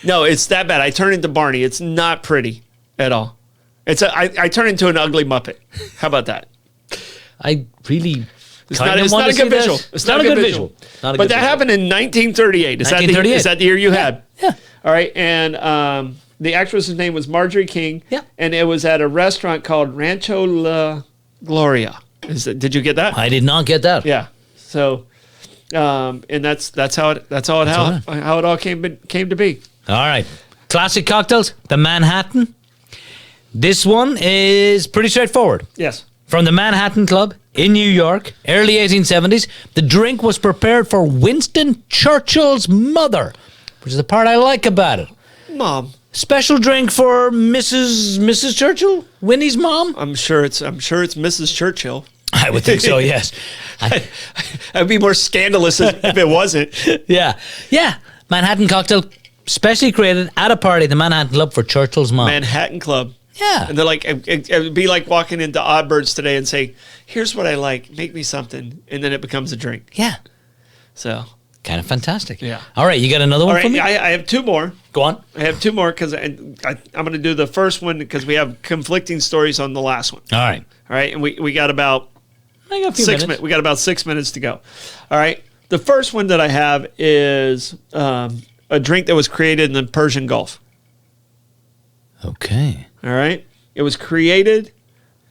S2: No, it's that bad. I turn into Barney. It's not pretty at all. I turn into an ugly Muppet. How about that?
S1: I really.
S2: It's not a good visual. It's not a good visual. But that happened in 1938. Is that the year you had?
S1: Yeah.
S2: All right. And the actress's name was Marjorie King.
S1: Yeah.
S2: And it was at a restaurant called Rancho La Gloria. Did you get that?
S1: I did not get that.
S2: Yeah. So, and that's how it all came to be.
S1: All right. Classic cocktails. The Manhattan. This one is pretty straightforward.
S2: Yes.
S1: From the Manhattan Club in New York, early 1870s, the drink was prepared for Winston Churchill's mother, which is the part I like about it.
S2: Mom.
S1: Special drink for Mrs. Churchill, Winnie's mom.
S2: I'm sure it's Mrs. Churchill.
S1: I would think so. Yes.
S2: I'd be more scandalous if it wasn't.
S1: Yeah. Manhattan cocktail, specially created at a party at the Manhattan Club for Churchill's mom.
S2: Manhattan Club.
S1: Yeah.
S2: And they're like, it would be like walking into Oddbirds today and say, "Here's what I like, make me something," and then it becomes a drink.
S1: Yeah.
S2: So
S1: kind of fantastic.
S2: Yeah.
S1: All right, you got another one
S2: all right,
S1: for me?
S2: I have 2 more.
S1: Go on.
S2: I have 2 more because I'm going to do the first one because we have conflicting stories on the last one.
S1: All right.
S2: All right, and we got about
S1: I got a few
S2: 6
S1: minutes.
S2: We got about 6 minutes to go. All right. The first one that I have is a drink that was created in the Persian Gulf.
S1: Okay.
S2: All right. It was created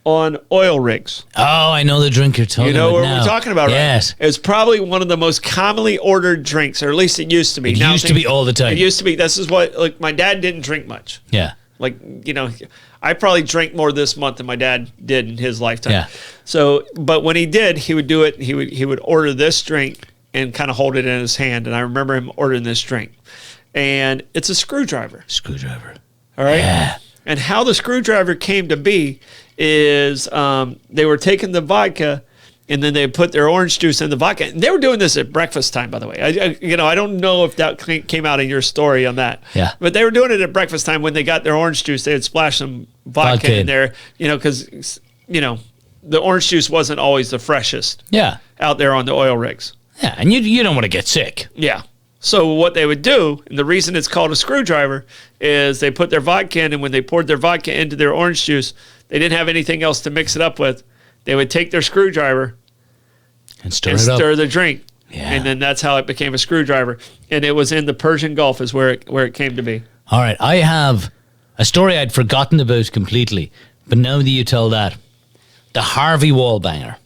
S2: on oil rigs.
S1: Oh, I know the drink you're talking about.
S2: You know what
S1: now.
S2: we're talking about, right?
S1: Yes.
S2: It's probably one of the most commonly ordered drinks, or at least it used to be.
S1: It used to be all the time.
S2: It used to be. This is what, like, my dad didn't drink much.
S1: Yeah.
S2: Like, I probably drank more this month than my dad did in his lifetime.
S1: Yeah.
S2: So, but when he did, he would do it. He would order this drink, and kind of hold it in his hand. And I remember him ordering this drink. And it's a screwdriver.
S1: Screwdriver.
S2: All right?
S1: Yeah.
S2: And how the screwdriver came to be is they were taking the vodka and then they put their orange juice in the vodka. And they were doing this at breakfast time, by the way. I don't know if that came out in your story on that.
S1: Yeah.
S2: But they were doing it at breakfast time when they got their orange juice. They had splashed some vodka in there, because, the orange juice wasn't always the freshest out there on the oil rigs.
S1: Yeah, and you don't want to get sick.
S2: Yeah. So what they would do, and the reason it's called a screwdriver, is they put their vodka in, and when they poured their vodka into their orange juice, they didn't have anything else to mix it up with. They would take their screwdriver
S1: and stir
S2: the drink.
S1: Yeah.
S2: And then that's how it became a screwdriver. And it was in the Persian Gulf is where it came to be.
S1: All right, I have a story I'd forgotten about completely, but now that you tell that, the Harvey Wallbanger.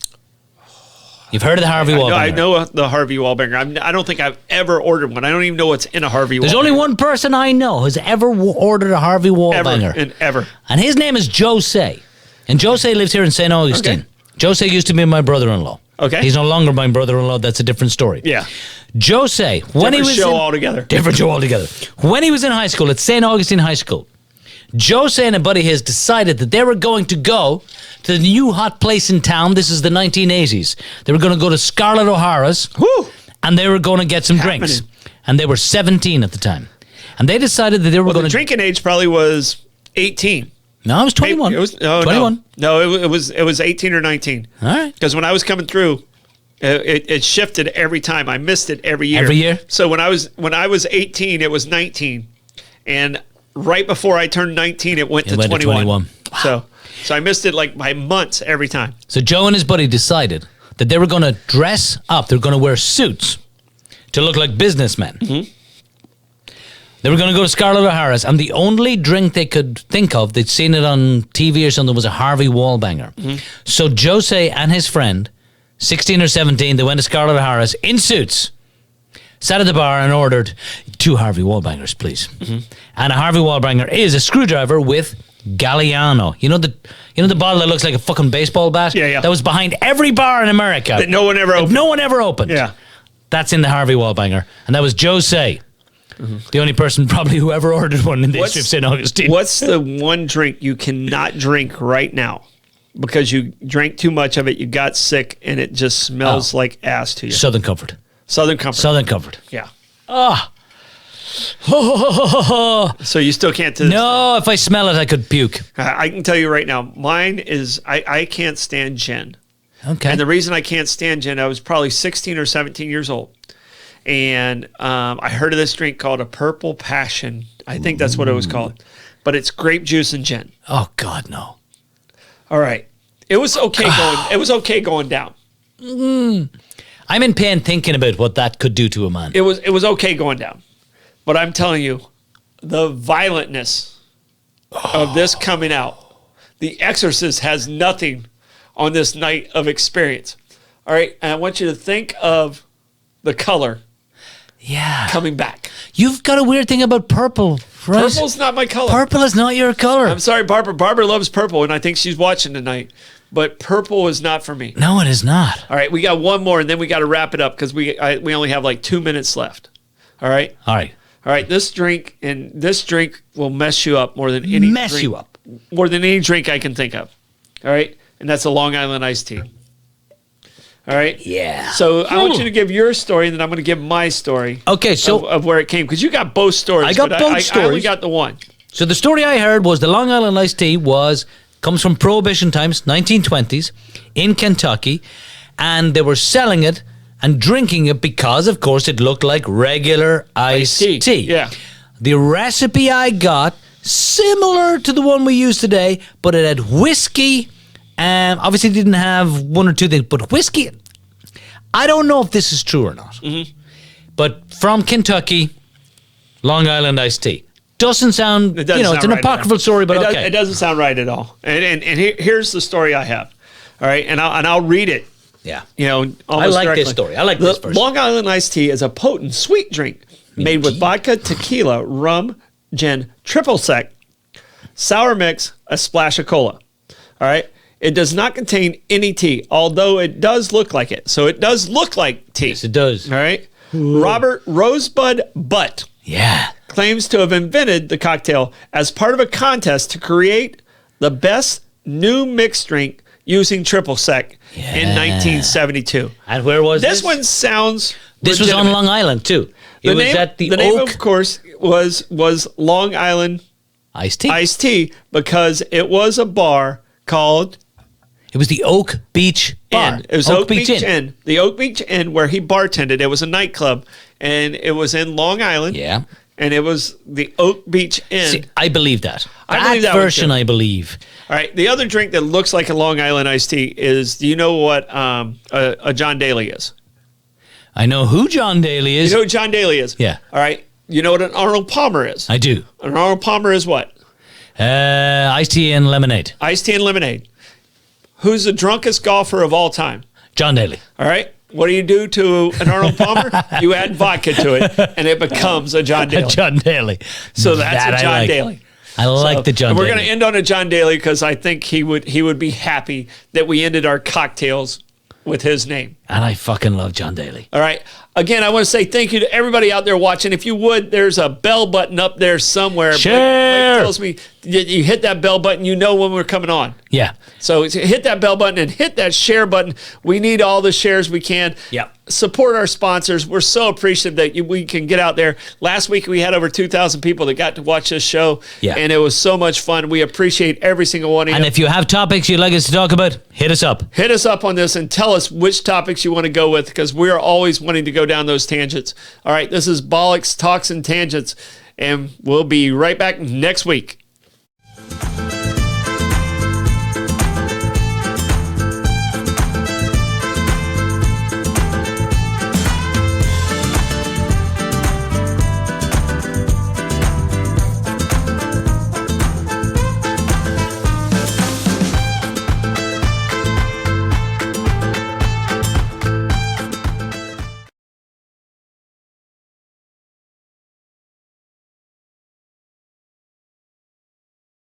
S1: You've heard of the Harvey Wallbanger?
S2: I know the Harvey Wallbanger. I don't think I've ever ordered one. I don't even know what's in a Harvey Wallbanger.
S1: There's only one person I know who's ever ordered a Harvey Wallbanger.
S2: Ever.
S1: And his name is Jose. And Jose lives here in St. Augustine.
S2: Okay.
S1: Jose used to be my brother-in-law.
S2: Okay.
S1: He's no longer my brother-in-law. That's a different story.
S2: Yeah.
S1: Jose, when he was
S2: Different show altogether.
S1: Different show altogether. When he was in high school at St. Augustine High School, Jose and a buddy of his decided that they were going to go to the new hot place in town. This is the 1980s. They were going to go to Scarlett O'Hara's.
S2: Woo!
S1: And they were going to get some drinks. And they were 17 at the time. And they decided that they were going
S2: the
S1: to...
S2: drinking age probably was 18.
S1: No, it was 21.
S2: It was
S1: 21.
S2: No, it was 18 or 19.
S1: All right.
S2: Because when I was coming through, it shifted every time. I missed it every year.
S1: Every year?
S2: So when I was 18, it was 19, and right before I turned 19, it went to 21.
S1: Wow.
S2: So I missed it like by months every time.
S1: So Joe and his buddy decided that they were going to dress up. They're going to wear suits to look like businessmen.
S2: Mm-hmm.
S1: They were going to go to Scarlett O'Hara's, and the only drink they could think of, they'd seen it on TV or something, was a Harvey Wallbanger.
S2: Mm-hmm.
S1: So Jose and his friend, 16 or 17, they went to Scarlett O'Hara's in suits, sat at the bar and ordered 2 Harvey Wallbangers, please.
S2: Mm-hmm.
S1: And a Harvey Wallbanger is a screwdriver with Galliano. You know the bottle that looks like a fucking baseball bat?
S2: Yeah.
S1: That was behind every bar in America.
S2: That no one ever opened.
S1: No one ever opened.
S2: Yeah.
S1: That's in the Harvey Wallbanger. And that was Jose. Mm-hmm. The only person probably who ever ordered one in the history of St. Augustine.
S2: What's the one drink you cannot drink right now because you drank too much of it, you got sick, and it just smells like ass to you?
S1: Southern Comfort.
S2: Southern Comfort.
S1: Southern Comfort.
S2: Yeah.
S1: Ah.
S2: So you still can't...
S1: No, if I smell it, I could puke.
S2: I can tell you right now, mine is... I can't stand gin.
S1: Okay.
S2: And the reason I can't stand gin, I was probably 16 or 17 years old. And I heard of this drink called a Purple Passion. I think that's what it was called. But it's grape juice and gin.
S1: Oh, God, no.
S2: All right. It was okay going down.
S1: I'm in pain thinking about what that could do to a man.
S2: It was okay going down. But I'm telling you, the violentness of this coming out, The Exorcist has nothing on this night of experience. All right? And I want you to think of the color coming back.
S1: You've got a weird thing about purple, right?
S2: Purple's not my color.
S1: Purple is not your color.
S2: I'm sorry, Barbara. Barbara loves purple, and I think she's watching tonight. But purple is not for me.
S1: No, it is not.
S2: All right, we got one more, and then we got to wrap it up because we only have like 2 minutes left. All right?
S1: All right.
S2: All right, this drink will mess you up more than any more than any drink I can think of. All right? And that's a Long Island iced tea. All right?
S1: Yeah.
S2: So I want you to give your story, and then I'm going to give my story.
S1: Okay, so
S2: of where it came, because you got both stories.
S1: I got both stories.
S2: I only got the one.
S1: So the story I heard was the Long Island iced tea comes from Prohibition times, 1920s, in Kentucky, and they were selling it and drinking it because, of course, it looked like regular iced tea.
S2: Yeah.
S1: The recipe I got, similar to the one we use today, but it had whiskey. Obviously, it didn't have one or two things, but whiskey. I don't know if this is true or not. Mm-hmm. But from Kentucky, Long Island iced tea. Doesn't sound, it's an apocryphal story, but okay.
S2: It doesn't sound right at all. And here's the story I have. All right, and I'll read it.
S1: Yeah.
S2: I
S1: like
S2: directly.
S1: this story. I like this version.
S2: Long Island iced tea is a potent, sweet drink made with vodka, tequila, rum, gin, triple sec, sour mix, a splash of cola. All right. It does not contain any tea, although it does look like it. So it does look like tea.
S1: Yes, it does.
S2: All right. Robert Rosebud Butt
S1: Yeah.
S2: claims to have invented the cocktail as part of a contest to create the best new mixed drink using triple sec in 1972.
S1: And where was this?
S2: This one sounds
S1: This was on
S2: legitimate.
S1: Long Island, too. It
S2: The
S1: was
S2: name,
S1: at the
S2: name,
S1: Oak
S2: of course, was Long Island
S1: Iced Tea.
S2: Iced Tea because it was a bar called
S1: It was the Oak Beach Bar.
S2: Inn. It was Oak Beach Inn. The Oak Beach Inn where he bartended. It was a nightclub, and it was in Long Island.
S1: Yeah.
S2: And it was the Oak Beach Inn.
S1: See, I believe that.
S2: I believe that one
S1: version,
S2: too.
S1: I believe.
S2: All right. The other drink that looks like a Long Island iced tea is, do you know what a John Daly is?
S1: I know who John Daly is.
S2: You know who John Daly is?
S1: Yeah.
S2: All right. You know what an Arnold Palmer is?
S1: I do.
S2: An Arnold Palmer is what?
S1: Iced tea and lemonade.
S2: Iced tea and lemonade. Who's the drunkest golfer of all time?
S1: John Daly.
S2: All right. What do you do to an Arnold Palmer? You add vodka to it, and it becomes a John Daly.
S1: John Daly.
S2: So that's
S1: That
S2: a
S1: I
S2: John
S1: like.
S2: Daly.
S1: I like the John
S2: and we're
S1: Daly.
S2: going to end on a John Daly because I think he would be happy that we ended our cocktails with his name.
S1: And I fucking love John Daly.
S2: All right. Again, I want to say thank you to everybody out there watching. If you would, there's a bell button up there somewhere.
S1: Share.
S2: Blake tells me that you hit that bell button, you know when we're coming on.
S1: Yeah.
S2: So hit that bell button and hit that share button. We need all the shares we can.
S1: Yep.
S2: Support our sponsors. We're so appreciative that we can get out there. Last week we had over 2,000 people that got to watch this show.
S1: Yeah.
S2: And it was so much fun. We appreciate every single one of you.
S1: And if you have topics you'd like us to talk about, hit us up.
S2: Hit us up on this and tell us which topics you want to go with because we're always wanting to go down those tangents. All right, this is Bollox Talks and Tangents, and we'll be right back next week.